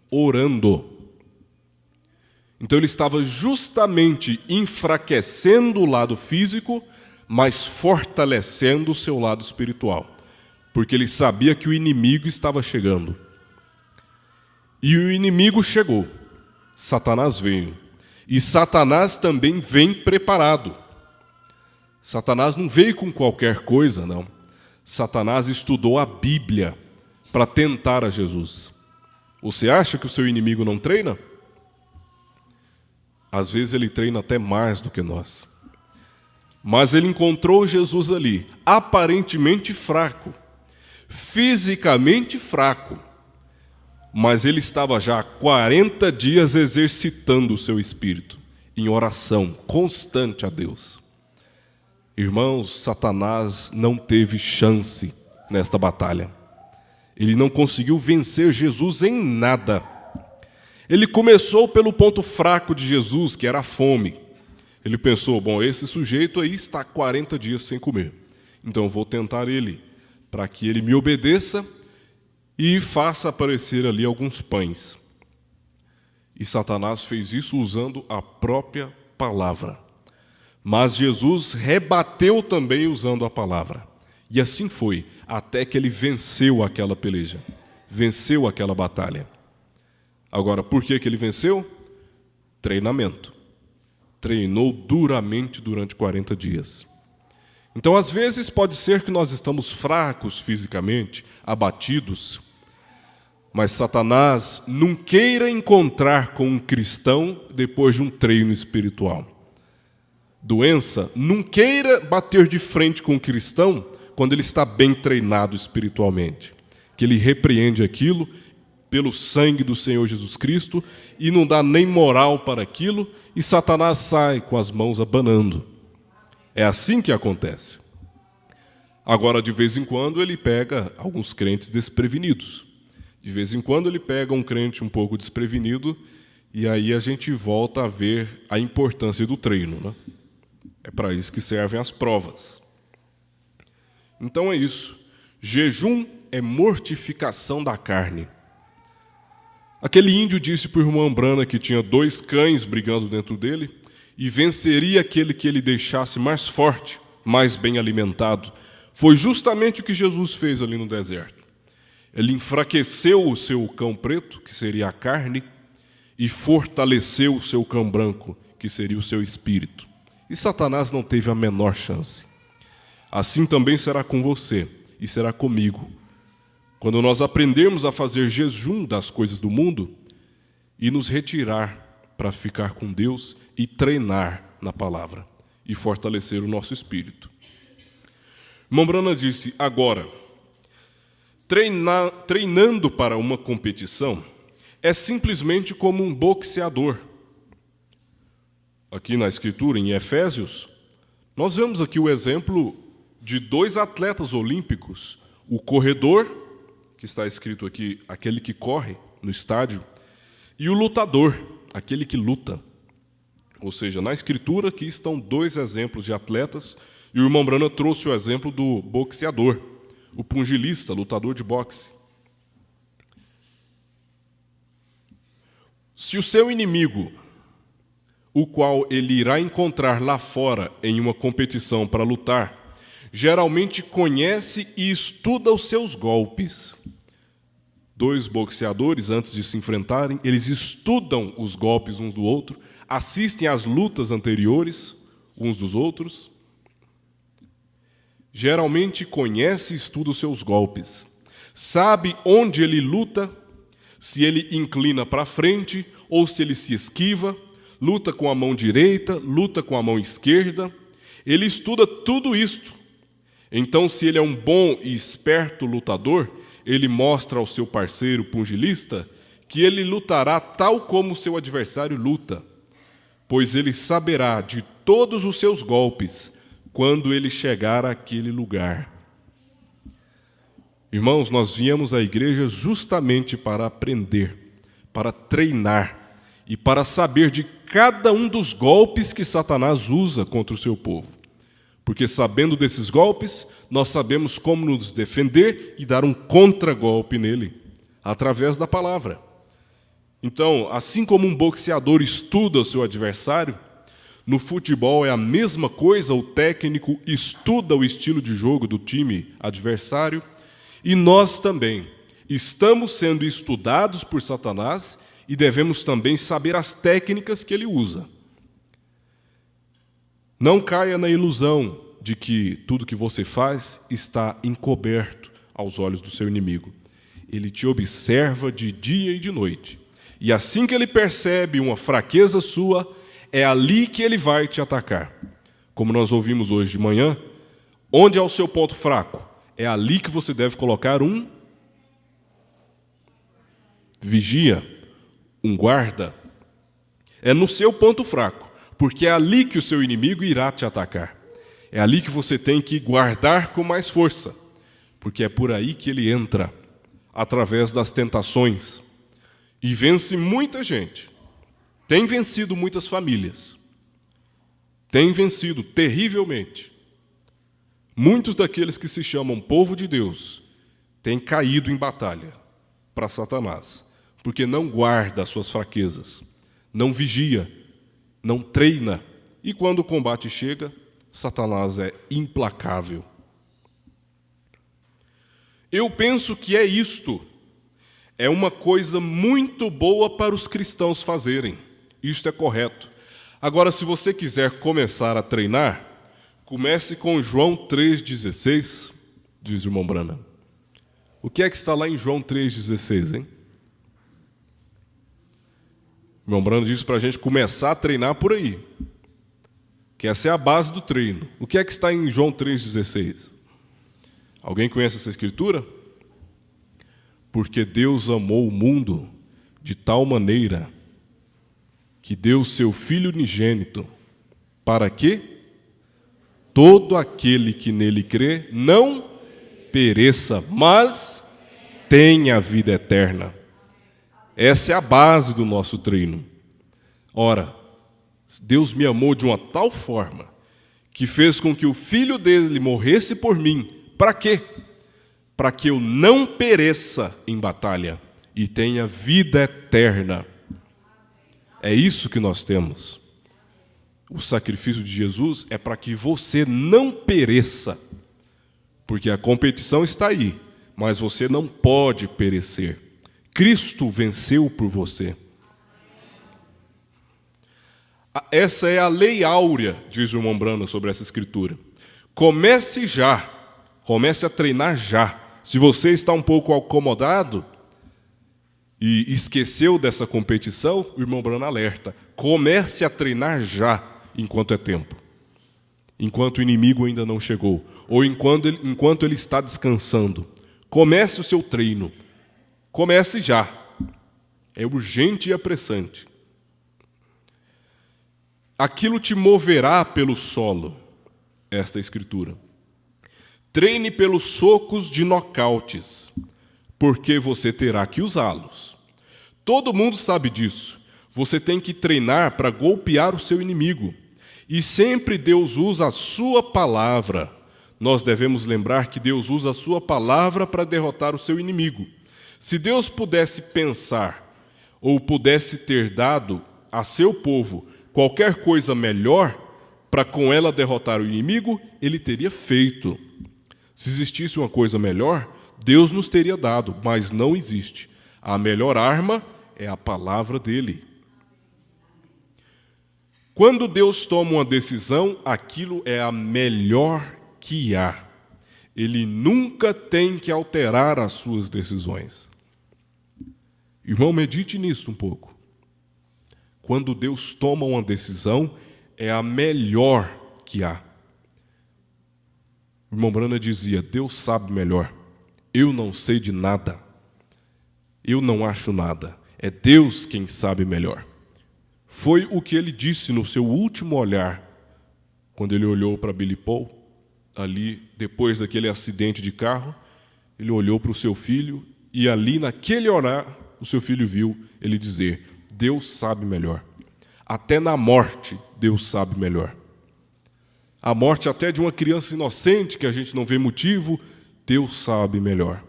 Orando. Então ele estava justamente enfraquecendo o lado físico, mas fortalecendo o seu lado espiritual. Porque ele sabia que o inimigo estava chegando. E o inimigo chegou. Satanás veio. E Satanás também vem preparado. Satanás não veio com qualquer coisa, não. Satanás estudou a Bíblia para tentar a Jesus. Você acha que o seu inimigo não treina? Às vezes ele treina até mais do que nós. Mas ele encontrou Jesus ali, aparentemente fraco, fisicamente fraco, mas ele estava já há 40 dias exercitando o seu espírito, em oração constante a Deus. Irmãos, Satanás não teve chance nesta batalha. Ele não conseguiu vencer Jesus em nada. Ele começou pelo ponto fraco de Jesus, que era a fome. Ele pensou, bom, esse sujeito aí está 40 dias sem comer. Então eu vou tentar ele, para que ele me obedeça e faça aparecer ali alguns pães. E Satanás fez isso usando a própria palavra. Mas Jesus rebateu também usando a palavra. E assim foi, até que ele venceu aquela peleja, venceu aquela batalha. Agora, por que ele venceu? Treinamento. Treinou duramente durante 40 dias. Então, às vezes, pode ser que nós estamos fracos fisicamente, abatidos, mas Satanás não queira encontrar com um cristão depois de um treino espiritual. Doença, não queira bater de frente com um cristão quando ele está bem treinado espiritualmente. Que ele repreende aquilo pelo sangue do Senhor Jesus Cristo e não dá nem moral para aquilo e Satanás sai com as mãos abanando. É assim que acontece. Agora, de vez em quando, ele pega alguns crentes desprevenidos. De vez em quando ele pega um crente um pouco desprevenido e aí a gente volta a ver a importância do treino, né? É para isso que servem as provas. Então é isso. Jejum é mortificação da carne. Aquele índio disse para o irmão Brana que tinha 2 cães brigando dentro dele e venceria aquele que ele deixasse mais forte, mais bem alimentado. Foi justamente o que Jesus fez ali no deserto. Ele enfraqueceu o seu cão preto, que seria a carne, e fortaleceu o seu cão branco, que seria o seu espírito. E Satanás não teve a menor chance. Assim também será com você e será comigo. Quando nós aprendermos a fazer jejum das coisas do mundo e nos retirar para ficar com Deus e treinar na palavra e fortalecer o nosso espírito. Irmão Brana disse, agora, treinando para uma competição é simplesmente como um boxeador. Aqui na Escritura, em Efésios, nós vemos aqui o exemplo de 2 atletas olímpicos, o corredor, que está escrito aqui, aquele que corre no estádio, e o lutador, aquele que luta. Ou seja, na Escritura aqui estão 2 exemplos de atletas, e o irmão Brana trouxe o exemplo do boxeador, o pugilista, lutador de boxe. Se o seu inimigo, o qual ele irá encontrar lá fora em uma competição para lutar, geralmente conhece e estuda os seus golpes. 2 boxeadores, antes de se enfrentarem, eles estudam os golpes uns do outro, assistem às lutas anteriores uns dos outros. Geralmente conhece e estuda os seus golpes. Sabe onde ele luta, se ele inclina para frente ou se ele se esquiva, luta com a mão direita, luta com a mão esquerda. Ele estuda tudo isto. Então, se ele é um bom e esperto lutador, ele mostra ao seu parceiro pugilista que ele lutará tal como o seu adversário luta, pois ele saberá de todos os seus golpes quando ele chegar àquele lugar. Irmãos, nós viemos à igreja justamente para aprender, para treinar e para saber de cada um dos golpes que Satanás usa contra o seu povo. Porque sabendo desses golpes, nós sabemos como nos defender e dar um contragolpe nele, através da palavra. Então, assim como um boxeador estuda o seu adversário, no futebol é a mesma coisa, o técnico estuda o estilo de jogo do time adversário, e nós também estamos sendo estudados por Satanás e devemos também saber as técnicas que ele usa. Não caia na ilusão de que tudo que você faz está encoberto aos olhos do seu inimigo. Ele te observa de dia e de noite. E assim que ele percebe uma fraqueza sua, é ali que ele vai te atacar. Como nós ouvimos hoje de manhã, onde é o seu ponto fraco? É ali que você deve colocar um vigia, um guarda. É no seu ponto fraco, porque é ali que o seu inimigo irá te atacar. É ali que você tem que guardar com mais força, porque é por aí que ele entra, através das tentações, e vence muita gente. Tem vencido muitas famílias. Tem vencido terrivelmente. Muitos daqueles que se chamam povo de Deus têm caído em batalha para Satanás, porque não guarda as suas fraquezas, não vigia, não treina, e quando o combate chega, Satanás é implacável. Eu penso que é isto. É uma coisa muito boa para os cristãos fazerem. Isso é correto. Agora, se você quiser começar a treinar, comece com João 3,16, diz o irmão Branham. O que é que está lá em João 3,16, hein? O irmão Branham diz para a gente começar a treinar por aí, que essa é a base do treino. O que é que está em João 3,16? Alguém conhece essa escritura? Porque Deus amou o mundo de tal maneira que deu seu Filho unigênito, para que todo aquele que nele crê não pereça, mas tenha a vida eterna. Essa é a base do nosso treino. Ora, Deus me amou de uma tal forma que fez com que o Filho dele morresse por mim. Para quê? Para que eu não pereça em batalha e tenha vida eterna. É isso que nós temos. O sacrifício de Jesus é para que você não pereça, porque a competição está aí, mas você não pode perecer. Cristo venceu por você. Essa é a lei áurea, diz o irmão Branham sobre essa escritura. Comece já, comece a treinar já. Se você está um pouco acomodado e esqueceu dessa competição, o irmão Branham alerta. Comece a treinar já, enquanto é tempo. Enquanto o inimigo ainda não chegou. Ou enquanto ele está descansando. Comece o seu treino. Comece já. É urgente e apressante. Aquilo te moverá pelo solo. Esta é a escritura. Treine pelos socos de nocautes, porque você terá que usá-los. Todo mundo sabe disso. Você tem que treinar para golpear o seu inimigo. E sempre Deus usa a sua palavra. Nós devemos lembrar que Deus usa a sua palavra para derrotar o seu inimigo. Se Deus pudesse pensar, ou pudesse ter dado a seu povo qualquer coisa melhor para com ela derrotar o inimigo, Ele teria feito. Se existisse uma coisa melhor, Deus nos teria dado, mas não existe. A melhor arma é a palavra dele. Quando Deus toma uma decisão, aquilo é a melhor que há. Ele nunca tem que alterar as suas decisões. Irmão, medite nisso um pouco. Quando Deus toma uma decisão, é a melhor que há. O irmão Branham dizia, Deus sabe melhor. Eu não sei de nada. Eu não acho nada. É Deus quem sabe melhor. Foi o que ele disse no seu último olhar, quando ele olhou para Billy Paul, ali, depois daquele acidente de carro, ele olhou para o seu filho e ali, naquele olhar, o seu filho viu ele dizer, Deus sabe melhor. Até na morte, Deus sabe melhor. A morte até de uma criança inocente, que a gente não vê motivo, Deus sabe melhor.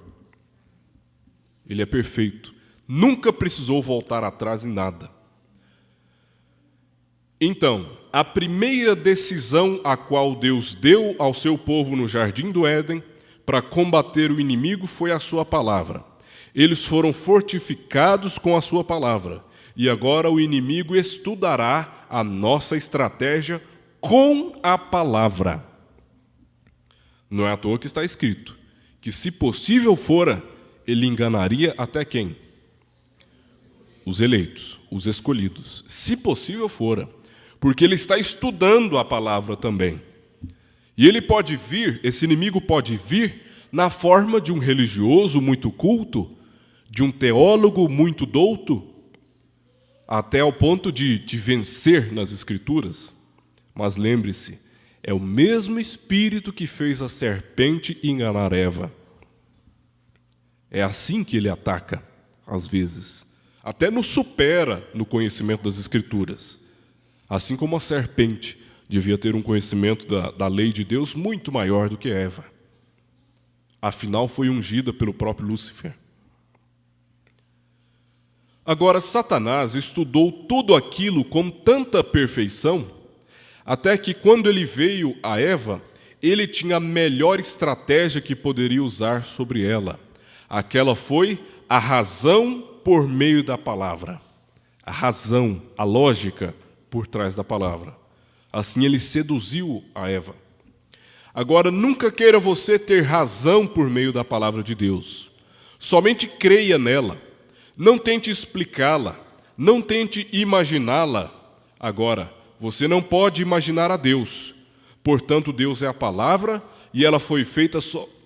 Ele é perfeito. Nunca precisou voltar atrás em nada. Então, a primeira decisão a qual Deus deu ao seu povo no Jardim do Éden para combater o inimigo foi a sua palavra. Eles foram fortificados com a sua palavra. E agora o inimigo estudará a nossa estratégia com a palavra. Não é à toa que está escrito que, se possível fora, ele enganaria até quem? Os eleitos, os escolhidos. Se possível fora. Porque ele está estudando a palavra também. E ele pode vir, esse inimigo pode vir na forma de um religioso muito culto, de um teólogo muito douto, até ao ponto de te vencer nas Escrituras. Mas lembre-se, é o mesmo Espírito que fez a serpente enganar Eva. É assim que ele ataca, às vezes. Até nos supera no conhecimento das Escrituras. Assim como a serpente devia ter um conhecimento da lei de Deus muito maior do que Eva. Afinal, foi ungida pelo próprio Lúcifer. Agora, Satanás estudou tudo aquilo com tanta perfeição, até que quando ele veio a Eva, ele tinha a melhor estratégia que poderia usar sobre ela. Aquela foi a razão por meio da palavra. a razão, a lógica por trás da palavra. Assim ele seduziu a Eva. Agora, nunca queira você ter razão por meio da palavra de Deus. Somente creia nela. Não tente explicá-la. Não tente imaginá-la. Agora, você não pode imaginar a Deus. Portanto, Deus é a palavra e ela foi feita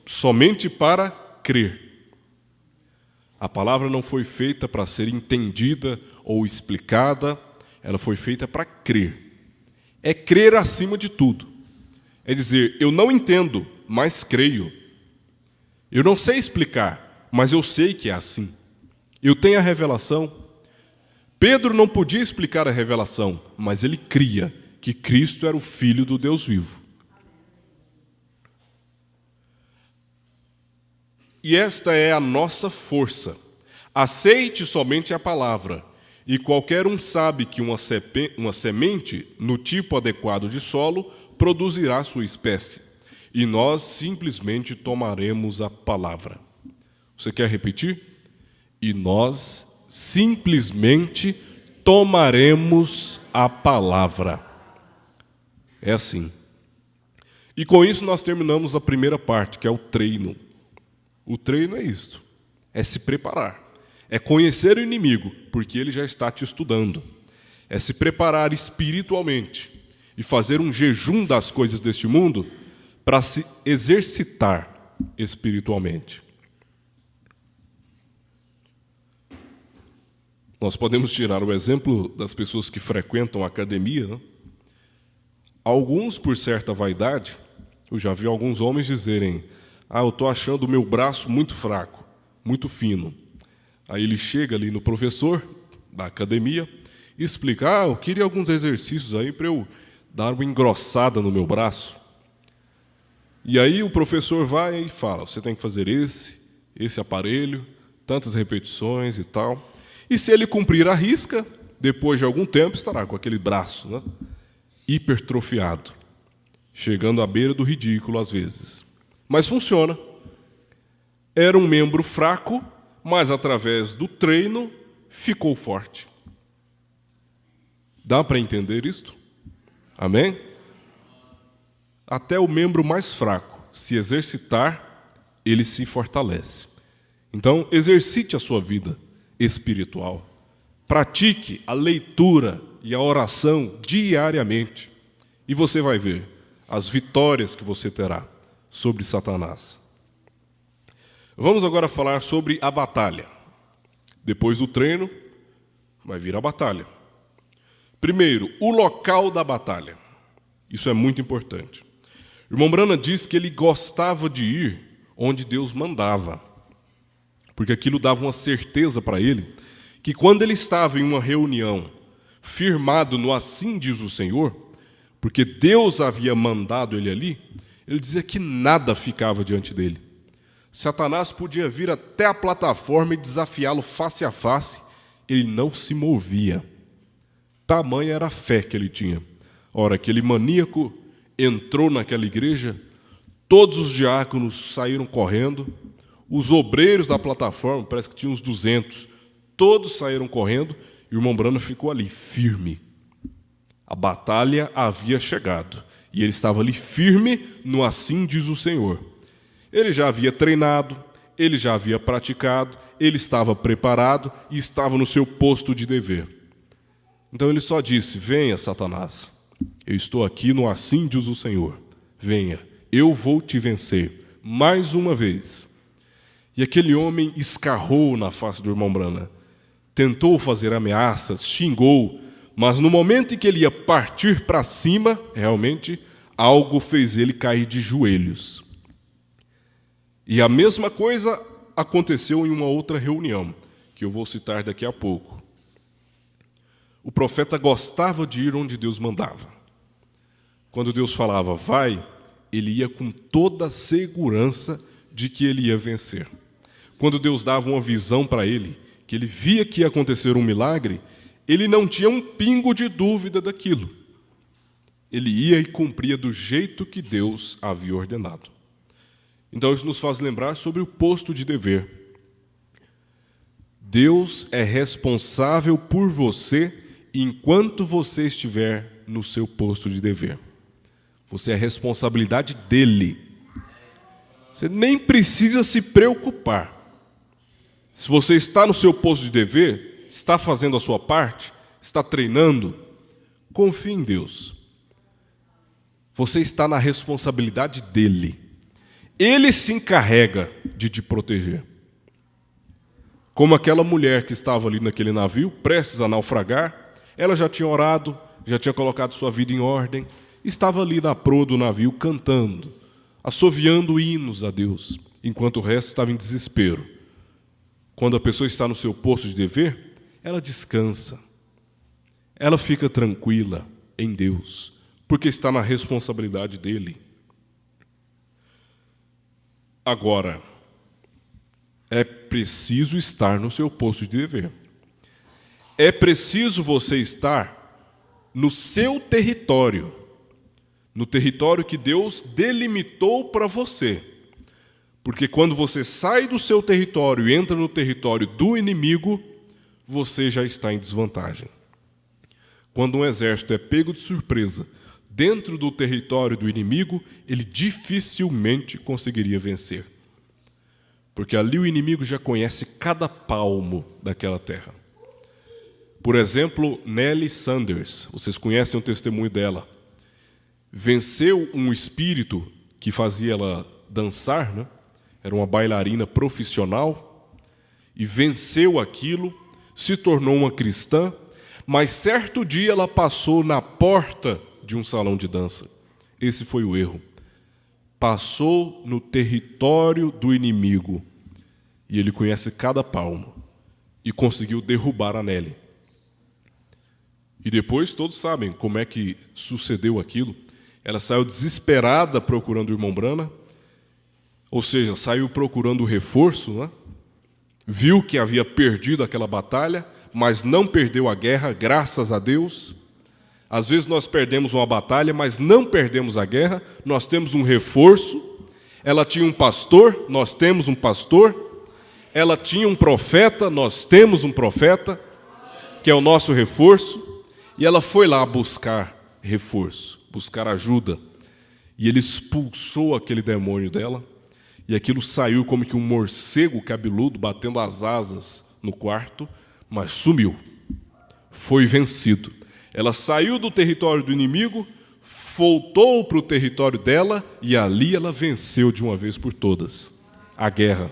somente para crer. A palavra não foi feita para ser entendida ou explicada, ela foi feita para crer. É crer acima de tudo. É dizer, eu não entendo, mas creio. Eu não sei explicar, mas eu sei que é assim. Eu tenho a revelação. Pedro não podia explicar a revelação, mas ele cria que Cristo era o Filho do Deus vivo. E esta é a nossa força. Aceite somente a palavra. E qualquer um sabe que uma semente, no tipo adequado de solo, produzirá sua espécie. E nós simplesmente tomaremos a palavra. Você quer repetir? E nós simplesmente tomaremos a palavra. É assim. E com isso nós terminamos a primeira parte, que é o treino. O treino é isto, é se preparar. É conhecer o inimigo, porque ele já está te estudando. É se preparar espiritualmente e fazer um jejum das coisas deste mundo para se exercitar espiritualmente. Nós podemos tirar o exemplo das pessoas que frequentam a academia, né? Alguns, por certa vaidade, eu já vi alguns homens dizerem: eu estou achando o meu braço muito fraco, muito fino. Aí ele chega ali no professor da academia e explica: eu queria alguns exercícios aí para eu dar uma engrossada no meu braço. E aí o professor vai e fala: você tem que fazer esse aparelho, tantas repetições e tal. E se ele cumprir a risca, depois de algum tempo estará com aquele braço, né, hipertrofiado, chegando à beira do ridículo às vezes. Mas funciona. Era um membro fraco, mas através do treino ficou forte. Dá para entender isto? Amém? Até o membro mais fraco, se exercitar, ele se fortalece. Então, exercite a sua vida espiritual. Pratique a leitura e a oração diariamente. E você vai ver as vitórias que você terá sobre Satanás. Vamos agora falar sobre a batalha. Depois do treino, vai vir a batalha. Primeiro, o local da batalha. Isso é muito importante. O irmão Branham diz que ele gostava de ir onde Deus mandava, porque aquilo dava uma certeza para ele que quando ele estava em uma reunião, firmado no assim diz o Senhor, porque Deus havia mandado ele ali, ele dizia que nada ficava diante dele. Satanás podia vir até a plataforma e desafiá-lo face a face, ele não se movia. Tamanha era a fé que ele tinha. Ora, aquele maníaco entrou naquela igreja, todos os diáconos saíram correndo, os obreiros da plataforma, parece que tinha uns 200, todos saíram correndo, e o irmão Branham ficou ali, firme. A batalha havia chegado, e ele estava ali firme no assim diz o Senhor. Ele já havia treinado, ele já havia praticado, ele estava preparado e estava no seu posto de dever. Então ele só disse: venha, Satanás, eu estou aqui no assim diz o Senhor. Venha, eu vou te vencer, mais uma vez. E aquele homem escarrou na face do irmão Branham, tentou fazer ameaças, xingou, mas no momento em que ele ia partir para cima, realmente, algo fez ele cair de joelhos. E a mesma coisa aconteceu em uma outra reunião, que eu vou citar daqui a pouco. O profeta gostava de ir onde Deus mandava. Quando Deus falava, vai, ele ia com toda a segurança de que ele ia vencer. Quando Deus dava uma visão para ele, que ele via que ia acontecer um milagre, ele não tinha um pingo de dúvida daquilo. Ele ia e cumpria do jeito que Deus havia ordenado. Então isso nos faz lembrar sobre o posto de dever. Deus é responsável por você enquanto você estiver no seu posto de dever. Você é responsabilidade dele. Você nem precisa se preocupar. Se você está no seu posto de dever, está fazendo a sua parte, está treinando, confie em Deus. Você está na responsabilidade dele. Ele se encarrega de te proteger. Como aquela mulher que estava ali naquele navio, prestes a naufragar, ela já tinha orado, já tinha colocado sua vida em ordem, estava ali na proa do navio cantando, assoviando hinos a Deus, enquanto o resto estava em desespero. Quando a pessoa está no seu posto de dever, ela descansa, ela fica tranquila em Deus, porque está na responsabilidade dele. Agora, é preciso estar no seu posto de dever. É preciso você estar no seu território, no território que Deus delimitou para você. Porque quando você sai do seu território e entra no território do inimigo, você já está em desvantagem. Quando um exército é pego de surpresa dentro do território do inimigo, ele dificilmente conseguiria vencer. Porque ali o inimigo já conhece cada palmo daquela terra. Por exemplo, Nellie Sanders, vocês conhecem o testemunho dela. Venceu um espírito que fazia ela dançar, né? Era uma bailarina profissional, e venceu aquilo, se tornou uma cristã, mas certo dia ela passou na porta de um salão de dança. Esse foi o erro. Passou no território do inimigo, e ele conhece cada palmo, e conseguiu derrubar a Nellie. E depois todos sabem como é que sucedeu aquilo. Ela saiu desesperada procurando o irmão Branham, ou seja, saiu procurando o reforço, né? Viu que havia perdido aquela batalha, mas não perdeu a guerra, graças a Deus. Às vezes nós perdemos uma batalha, mas não perdemos a guerra, nós temos um reforço. Ela tinha um pastor, nós temos um pastor. Ela tinha um profeta, nós temos um profeta, que é o nosso reforço. E ela foi lá buscar reforço, buscar ajuda. E ele expulsou aquele demônio dela. E aquilo saiu como que um morcego cabeludo batendo as asas no quarto, mas sumiu. Foi vencido. Ela saiu do território do inimigo, voltou para o território dela e ali ela venceu de uma vez por todas a guerra.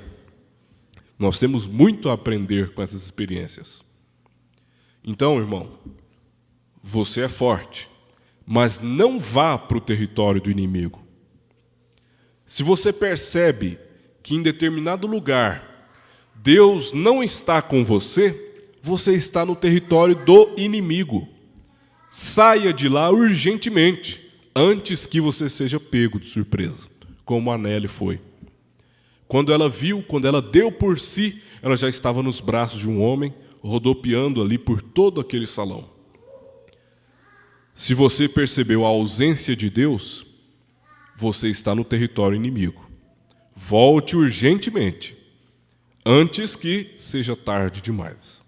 Nós temos muito a aprender com essas experiências. Então, irmão, você é forte, mas não vá para o território do inimigo. Se você percebe que em determinado lugar Deus não está com você, você está no território do inimigo. Saia de lá urgentemente, antes que você seja pego de surpresa, como a Nellie foi. Quando ela viu, quando ela deu por si, ela já estava nos braços de um homem, rodopiando ali por todo aquele salão. Se você percebeu a ausência de Deus, você está no território inimigo. Volte urgentemente, antes que seja tarde demais.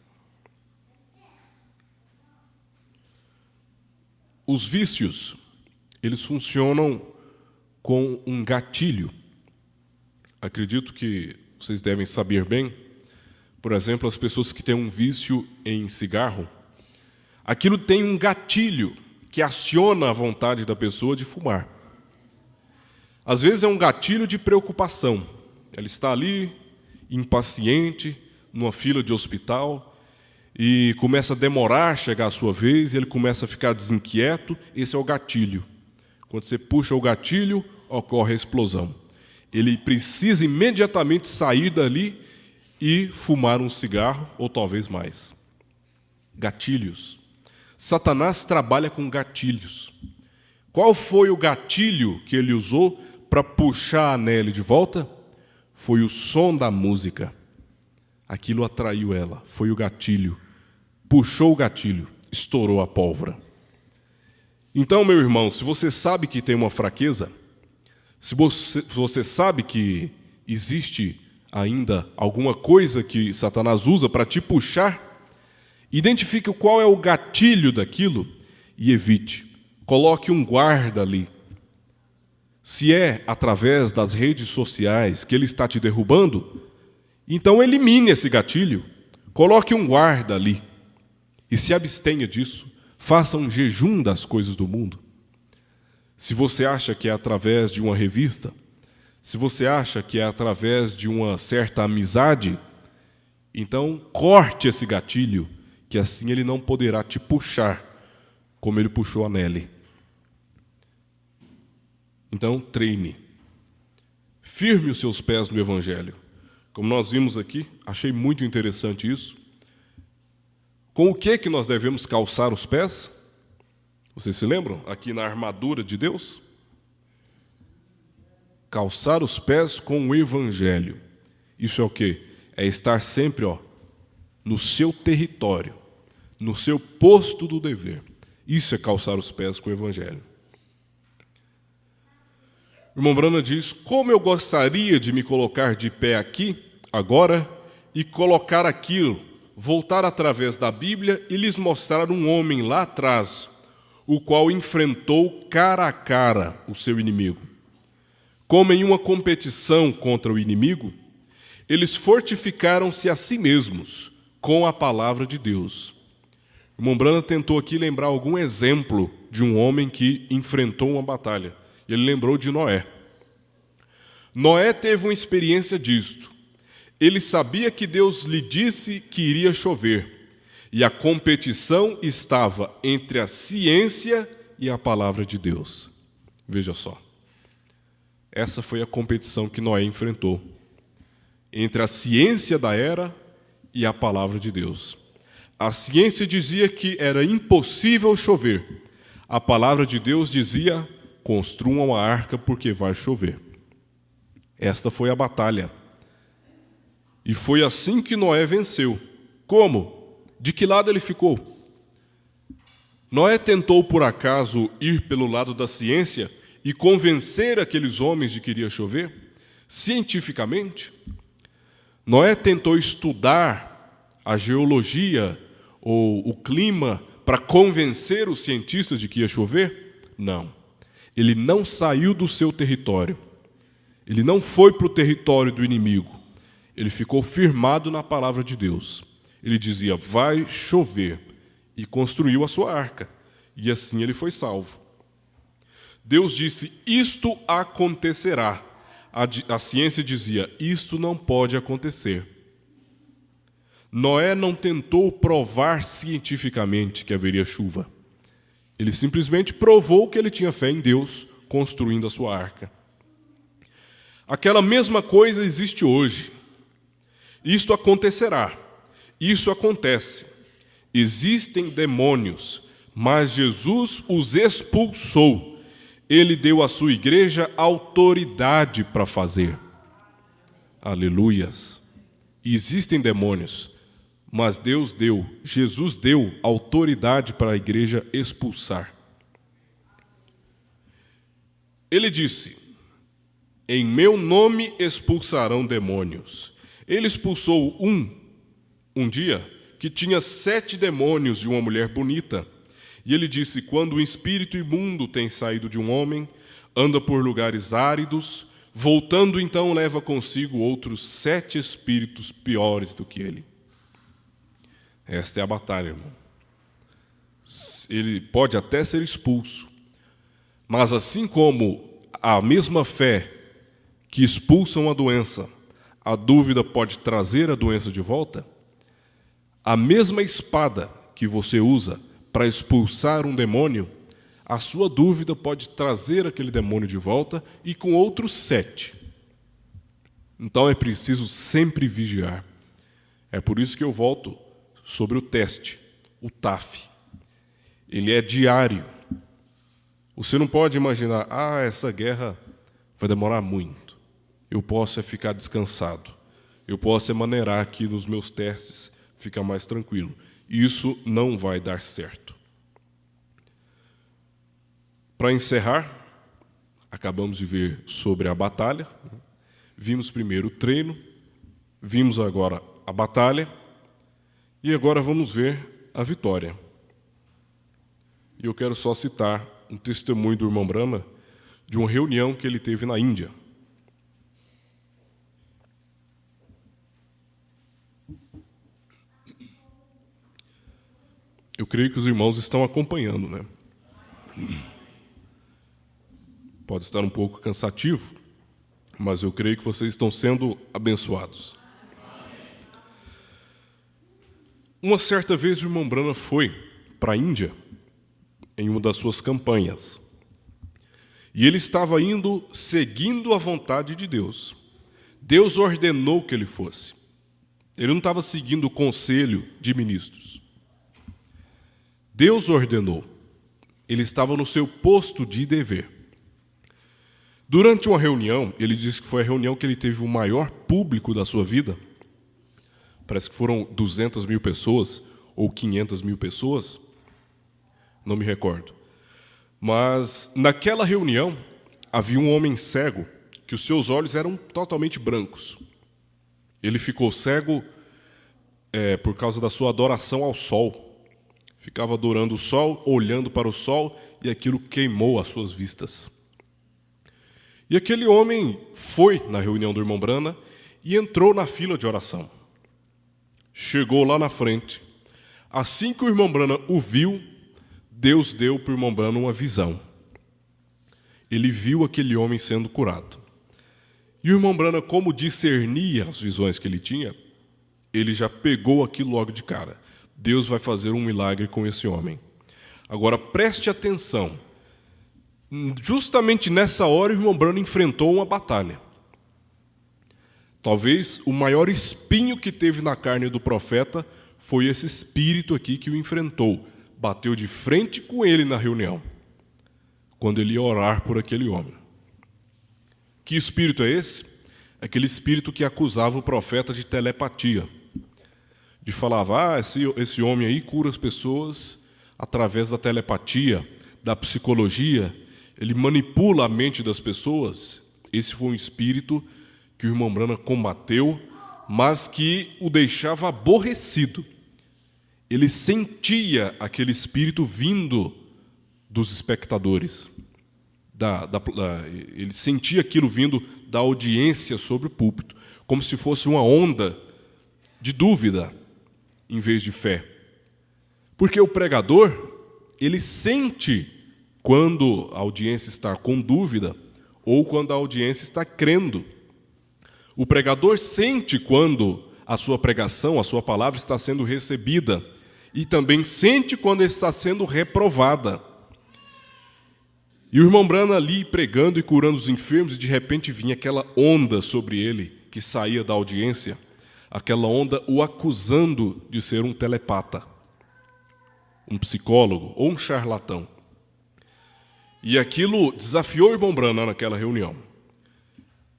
Os vícios, eles funcionam com um gatilho. Acredito que vocês devem saber bem. Por exemplo, as pessoas que têm um vício em cigarro, aquilo tem um gatilho que aciona a vontade da pessoa de fumar. Às vezes é um gatilho de preocupação. Ela está ali, impaciente, numa fila de hospital, e começa a demorar a chegar a sua vez, e ele começa a ficar desinquieto. Esse é o gatilho. Quando você puxa o gatilho, ocorre a explosão. Ele precisa imediatamente sair dali e fumar um cigarro, ou talvez mais. Gatilhos. Satanás trabalha com gatilhos. Qual foi o gatilho que ele usou para puxar a Nellie de volta? Foi o som da música. Aquilo atraiu ela, foi o gatilho. Puxou o gatilho, estourou a pólvora. Então, meu irmão, se você sabe que tem uma fraqueza, se você sabe que existe ainda alguma coisa que Satanás usa para te puxar, identifique qual é o gatilho daquilo e evite. Coloque um guarda ali. Se é através das redes sociais que ele está te derrubando, então elimine esse gatilho. Coloque um guarda ali e se abstenha disso. Faça um jejum das coisas do mundo. Se você acha que é através de uma revista, se você acha que é através de uma certa amizade, então corte esse gatilho, que assim ele não poderá te puxar como ele puxou a Nelly. Então, treine. Firme os seus pés no Evangelho. Como nós vimos aqui, achei muito interessante isso. Com o que nós devemos calçar os pés? Vocês se lembram? Aqui na armadura de Deus? Calçar os pés com o Evangelho. Isso é o quê? É estar sempre no seu território, no seu posto do dever. Isso é calçar os pés com o Evangelho. O irmão Brana diz: como eu gostaria de me colocar de pé aqui, agora, e colocar aquilo, voltar através da Bíblia e lhes mostrar um homem lá atrás, o qual enfrentou cara a cara o seu inimigo. Como em uma competição contra o inimigo, eles fortificaram-se a si mesmos com a palavra de Deus. O irmão Brana tentou aqui lembrar algum exemplo de um homem que enfrentou uma batalha. Ele lembrou de Noé. Noé teve uma experiência disto. Ele sabia que Deus lhe disse que iria chover, e a competição estava entre a ciência e a palavra de Deus. Veja só. Essa foi a competição que Noé enfrentou, entre a ciência da era e a palavra de Deus. A ciência dizia que era impossível chover. A palavra de Deus dizia: construam uma arca porque vai chover. Esta foi a batalha. E foi assim que Noé venceu. Como? De que lado ele ficou? Noé tentou, por acaso, ir pelo lado da ciência e convencer aqueles homens de que iria chover? Cientificamente? Noé tentou estudar a geologia ou o clima para convencer os cientistas de que ia chover? Não. Ele não saiu do seu território. Ele não foi para o território do inimigo. Ele ficou firmado na palavra de Deus. Ele dizia: vai chover. E construiu a sua arca. E assim ele foi salvo. Deus disse: isto acontecerá. A ciência dizia: isto não pode acontecer. Noé não tentou provar cientificamente que haveria chuva. Ele simplesmente provou que ele tinha fé em Deus, construindo a sua arca. Aquela mesma coisa existe hoje. Isto acontecerá. Isso acontece. Existem demônios, mas Jesus os expulsou. Ele deu à sua igreja autoridade para fazer. Aleluias. Existem demônios, mas Jesus deu autoridade para a igreja expulsar. Ele disse: em meu nome expulsarão demônios. Ele expulsou um dia, que tinha 7 demônios de uma mulher bonita. E ele disse: quando um espírito imundo tem saído de um homem, anda por lugares áridos, voltando então leva consigo outros 7 espíritos piores do que ele. Esta é a batalha, irmão. Ele pode até ser expulso, mas assim como a mesma fé que expulsa uma doença, a dúvida pode trazer a doença de volta, a mesma espada que você usa para expulsar um demônio, a sua dúvida pode trazer aquele demônio de volta e com outros 7. Então é preciso sempre vigiar. É por isso que eu volto sobre o teste, o TAF. Ele é diário. Você não pode imaginar: essa guerra vai demorar muito. Eu posso ficar descansado. Eu posso maneirar aqui nos meus testes, ficar mais tranquilo. Isso não vai dar certo. Para encerrar, acabamos de ver sobre a batalha. Vimos primeiro o treino, Vimos agora a batalha e agora vamos ver a vitória. E eu quero só citar um testemunho do irmão Brahma de uma reunião que ele teve na Índia. Eu creio que os irmãos estão acompanhando, né? Pode estar um pouco cansativo, mas eu creio que vocês estão sendo abençoados. Uma certa vez o irmão Brahma foi para a Índia em uma das suas campanhas. E ele estava indo seguindo a vontade de Deus. Deus ordenou que ele fosse. Ele não estava seguindo o conselho de ministros. Deus ordenou. Ele estava no seu posto de dever. Durante uma reunião, ele disse que foi a reunião que ele teve o maior público da sua vida. Parece que foram 200 mil pessoas ou 500 mil pessoas. Não me recordo. Mas naquela reunião havia um homem cego que os seus olhos eram totalmente brancos. Ele ficou cego por causa da sua adoração ao sol. Ficava adorando o sol, olhando para o sol, e aquilo queimou as suas vistas. E aquele homem foi na reunião do irmão Brahma e entrou na fila de oração. Chegou lá na frente. Assim que o irmão Brahma o viu, Deus deu para o irmão Brahma uma visão. Ele viu aquele homem sendo curado. E o irmão Brahma, como discernia as visões que ele tinha, ele já pegou aquilo logo de cara. Deus vai fazer um milagre com esse homem. Agora, preste atenção. Justamente nessa hora, o irmão Brahma enfrentou uma batalha. Talvez o maior espinho que teve na carne do profeta foi esse espírito aqui que o enfrentou. Bateu de frente com ele na reunião, quando ele ia orar por aquele homem. Que espírito é esse? Aquele espírito que acusava o profeta de telepatia. De falava, esse homem aí cura as pessoas através da telepatia, da psicologia, ele manipula a mente das pessoas. Esse foi um espírito que o irmão Brahma combateu, mas que o deixava aborrecido. Ele sentia aquele espírito vindo dos espectadores. Ele sentia aquilo vindo da audiência sobre o púlpito, como se fosse uma onda de dúvida, em vez de fé. Porque o pregador, ele sente quando a audiência está com dúvida ou quando a audiência está crendo. O pregador sente quando a sua pregação, a sua palavra está sendo recebida e também sente quando está sendo reprovada. E o irmão Brahma ali pregando e curando os enfermos e de repente vinha aquela onda sobre ele que saía da audiência. Aquela onda o acusando de ser um telepata, um psicólogo ou um charlatão. E aquilo desafiou o irmão Brahma naquela reunião.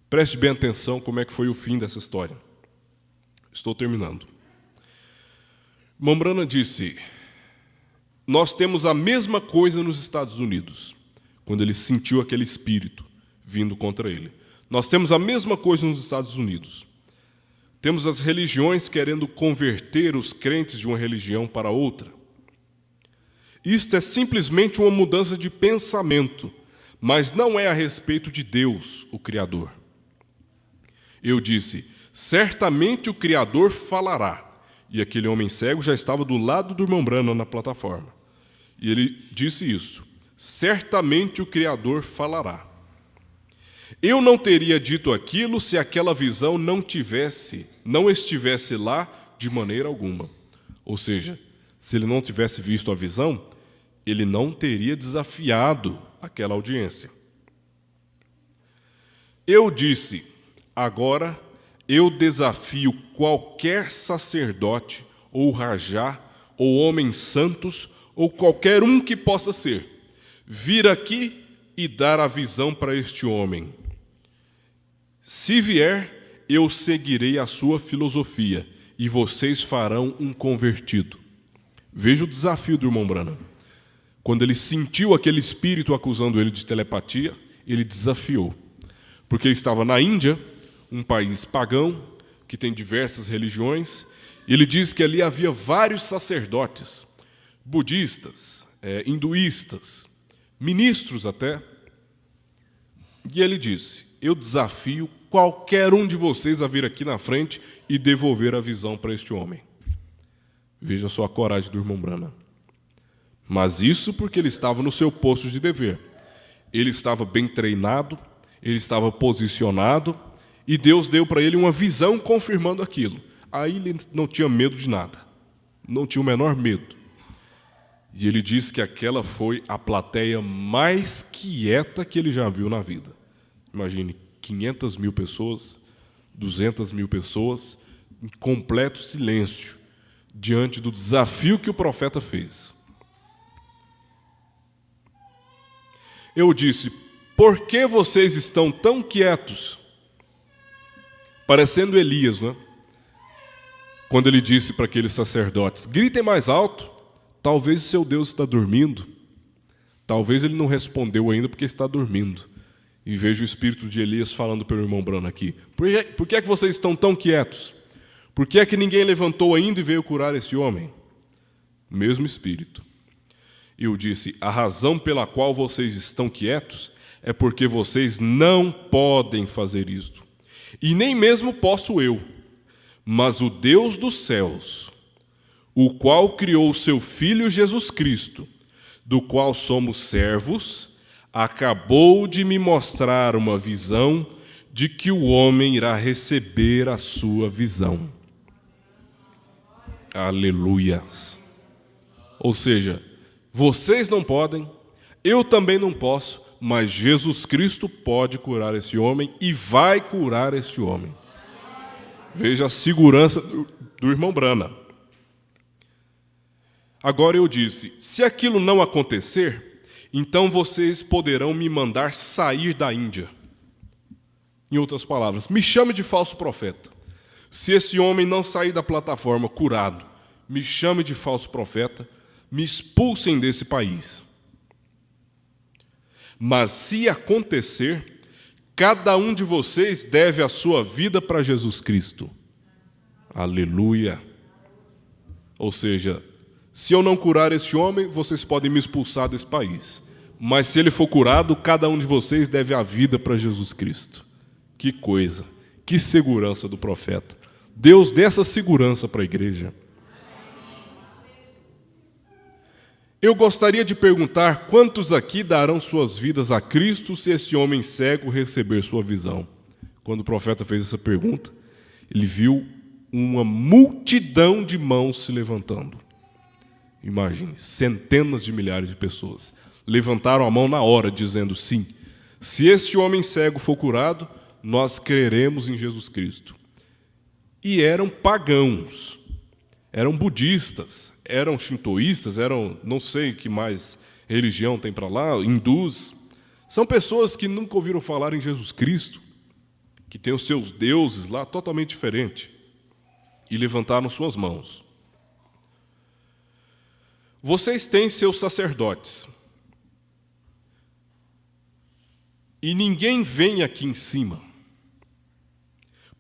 Preste bem atenção como é que foi o fim dessa história. Estou terminando. O irmão Brahma disse, nós temos a mesma coisa nos Estados Unidos, quando ele sentiu aquele espírito vindo contra ele. Nós temos a mesma coisa nos Estados Unidos. Temos as religiões querendo converter os crentes de uma religião para outra. Isto é simplesmente uma mudança de pensamento, mas não é a respeito de Deus, o Criador. Eu disse, certamente o Criador falará. E aquele homem cego já estava do lado do irmão Brahma na plataforma. E ele disse isso, certamente o Criador falará. Eu não teria dito aquilo se aquela visão não estivesse lá de maneira alguma. Ou seja, se ele não tivesse visto a visão, ele não teria desafiado aquela audiência. Eu disse, agora eu desafio qualquer sacerdote, ou rajá, ou homens santos, ou qualquer um que possa ser, vir aqui e dar a visão para este homem. Se vier, eu seguirei a sua filosofia, e vocês farão um convertido. Veja o desafio do irmão Brahma. Quando ele sentiu aquele espírito acusando ele de telepatia, ele desafiou. Porque ele estava na Índia, um país pagão, que tem diversas religiões. Ele diz que ali havia vários sacerdotes, budistas, hinduístas, ministros até. E ele disse: eu desafio qualquer um de vocês a vir aqui na frente e devolver a visão para este homem. Veja só a coragem do irmão Branham. Mas isso porque ele estava no seu posto de dever. Ele estava bem treinado, ele estava posicionado, e Deus deu para ele uma visão confirmando aquilo. Aí ele não tinha medo de nada, não tinha o menor medo. E ele disse que aquela foi a plateia mais quieta que ele já viu na vida. Imagine, 500 mil pessoas, 200 mil pessoas, em completo silêncio, diante do desafio que o profeta fez. Eu disse: por que vocês estão tão quietos? Parecendo Elias, não é? Quando ele disse para aqueles sacerdotes: gritem mais alto, talvez o seu Deus está dormindo. Talvez ele não respondeu ainda porque está dormindo. E vejo o espírito de Elias falando pelo irmão Branham aqui: por que é que vocês estão tão quietos? Por que é que ninguém levantou ainda e veio curar esse homem? O mesmo espírito. Eu disse: a razão pela qual vocês estão quietos é porque vocês não podem fazer isto. E nem mesmo posso eu, mas o Deus dos céus, o qual criou o seu Filho Jesus Cristo, do qual somos servos, acabou de me mostrar uma visão de que o homem irá receber a sua visão. Aleluias. Ou seja, vocês não podem, eu também não posso, mas Jesus Cristo pode curar esse homem e vai curar esse homem. Veja a segurança do irmão Branham. Agora eu disse: se aquilo não acontecer, então vocês poderão me mandar sair da Índia. Em outras palavras, me chame de falso profeta. Se esse homem não sair da plataforma curado, me chame de falso profeta, me expulsem desse país. Mas se acontecer, cada um de vocês deve a sua vida para Jesus Cristo. Aleluia. Ou seja, se eu não curar este homem, vocês podem me expulsar desse país. Mas se ele for curado, cada um de vocês deve a vida para Jesus Cristo. Que coisa, que segurança do profeta. Deus dê essa segurança para a igreja. Eu gostaria de perguntar quantos aqui darão suas vidas a Cristo se esse homem cego receber sua visão. Quando o profeta fez essa pergunta, ele viu uma multidão de mãos se levantando. Imagine, centenas de milhares de pessoas levantaram a mão na hora, dizendo: sim, se este homem cego for curado, nós creremos em Jesus Cristo. E eram pagãos, eram budistas, eram shintoístas, eram não sei que mais religião tem para lá, hindus. São pessoas que nunca ouviram falar em Jesus Cristo, que têm os seus deuses lá totalmente diferentes, e levantaram suas mãos. Vocês têm seus sacerdotes, e ninguém vem aqui em cima.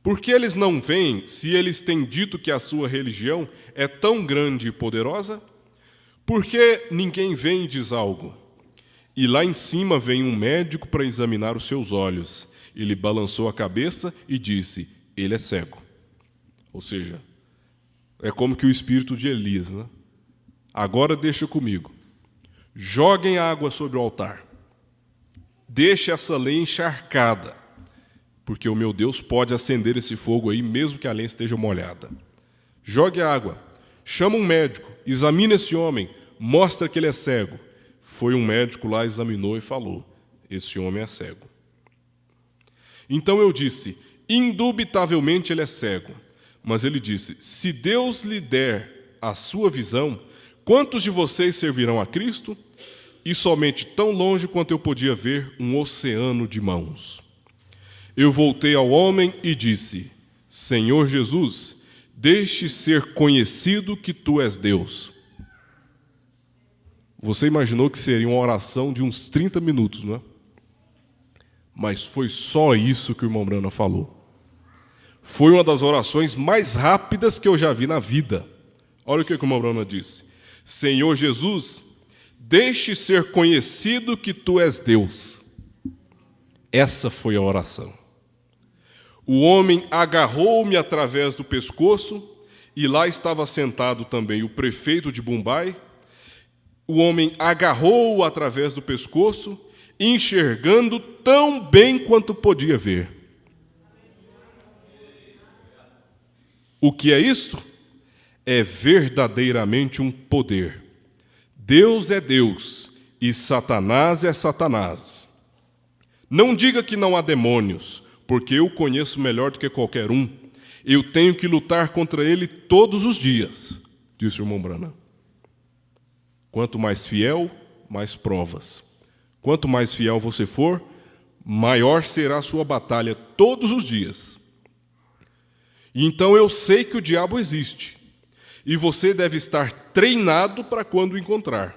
Por que eles não vêm se eles têm dito que a sua religião é tão grande e poderosa? Por que ninguém vem e diz algo? E lá em cima vem um médico para examinar os seus olhos. Ele balançou a cabeça e disse: ele é cego. Ou seja, é como que o espírito de Elias, né? Agora deixa comigo. Joguem água sobre o altar. Deixe essa lenha encharcada, porque o meu Deus pode acender esse fogo aí, mesmo que a lenha esteja molhada. Jogue água, chama um médico, examina esse homem, mostra que ele é cego. Foi um médico lá, examinou e falou: esse homem é cego. Então eu disse: indubitavelmente ele é cego. Mas ele disse: se Deus lhe der a sua visão, quantos de vocês servirão a Cristo? E somente tão longe quanto eu podia ver um oceano de mãos. Eu voltei ao homem e disse: Senhor Jesus, deixe ser conhecido que tu és Deus. Você imaginou que seria uma oração de uns 30 minutos, não é? Mas foi só isso que o irmão Branham falou. Foi uma das orações mais rápidas que eu já vi na vida. Olha o que o irmão Brana disse. Senhor Jesus, deixe ser conhecido que Tu és Deus. Essa foi a oração. O homem agarrou-me através do pescoço, e lá estava sentado também o prefeito de Mumbai. O homem agarrou-o através do pescoço, enxergando tão bem quanto podia ver. O que é isto? É verdadeiramente um poder. Deus é Deus e Satanás é Satanás. Não diga que não há demônios, porque eu conheço melhor do que qualquer um. Eu tenho que lutar contra ele todos os dias, disse o irmão Brana. Quanto mais fiel, mais provas. Quanto mais fiel você for, maior será a sua batalha todos os dias. E então eu sei que o diabo existe. E você deve estar treinado para quando o encontrar.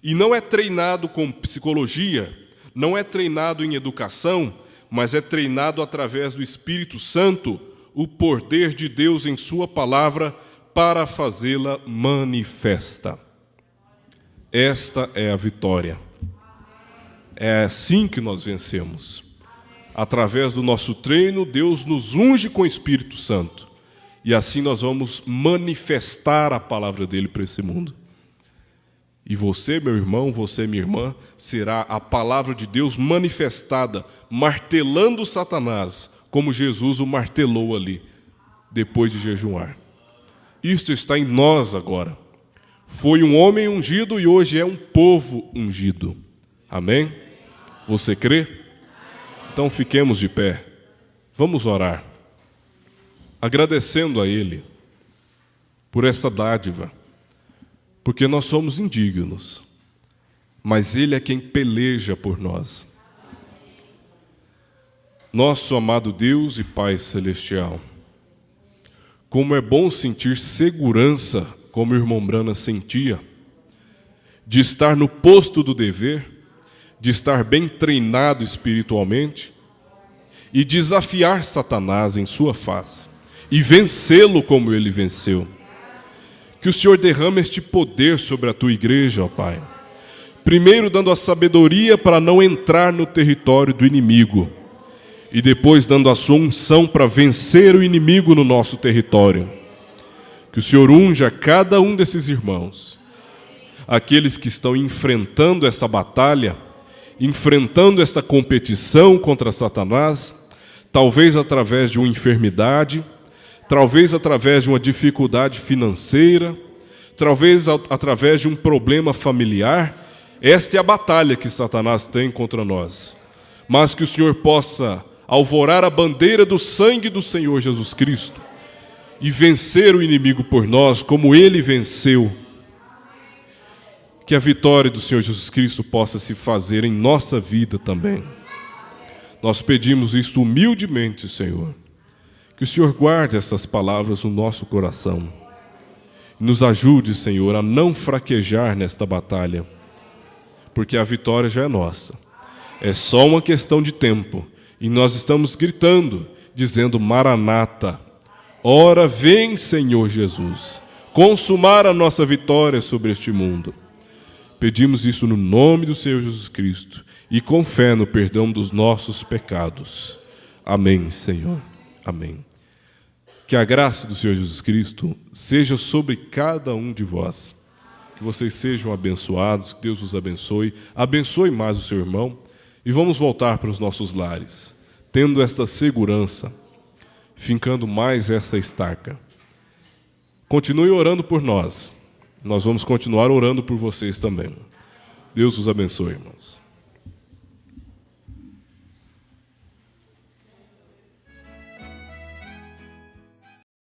E não é treinado com psicologia, não é treinado em educação, mas é treinado através do Espírito Santo, o poder de Deus em sua palavra para fazê-la manifesta. Esta é a vitória. É assim que nós vencemos. Através do nosso treino, Deus nos unge com o Espírito Santo. E assim nós vamos manifestar a palavra dele para esse mundo. E você, meu irmão, você, minha irmã, será a palavra de Deus manifestada, martelando Satanás, como Jesus o martelou ali, depois de jejuar. Isto está em nós agora. Foi um homem ungido e hoje é um povo ungido. Amém? Você crê? Então fiquemos de pé. Vamos orar. Agradecendo a Ele por esta dádiva, porque nós somos indignos, mas Ele é quem peleja por nós. Nosso amado Deus e Pai Celestial, como é bom sentir segurança, como o irmão Brana sentia, de estar no posto do dever, de estar bem treinado espiritualmente e desafiar Satanás em sua face e vencê-lo como ele venceu. Que o Senhor derrame este poder sobre a Tua igreja, ó Pai. Primeiro dando a sabedoria para não entrar no território do inimigo e depois dando a sua unção para vencer o inimigo no nosso território. Que o Senhor unja cada um desses irmãos, aqueles que estão enfrentando essa batalha, enfrentando esta competição contra Satanás, talvez através de uma enfermidade, talvez através de uma dificuldade financeira, talvez através de um problema familiar. Esta é a batalha que Satanás tem contra nós. Mas que o Senhor possa alvorar a bandeira do sangue do Senhor Jesus Cristo e vencer o inimigo por nós, como Ele venceu. Que a vitória do Senhor Jesus Cristo possa se fazer em nossa vida também. Nós pedimos isto humildemente, Senhor. Que o Senhor guarde essas palavras no nosso coração. Nos ajude, Senhor, a não fraquejar nesta batalha, porque a vitória já é nossa. É só uma questão de tempo. E nós estamos gritando, dizendo: Maranata, ora vem, Senhor Jesus, consumar a nossa vitória sobre este mundo. Pedimos isso no nome do Senhor Jesus Cristo e com fé no perdão dos nossos pecados. Amém, Senhor. Amém. Que a graça do Senhor Jesus Cristo seja sobre cada um de vós. Que vocês sejam abençoados, que Deus os abençoe. Abençoe mais o seu irmão. E vamos voltar para os nossos lares, tendo esta segurança, fincando mais essa estaca. Continue orando por nós. Nós vamos continuar orando por vocês também. Deus os abençoe, irmãos.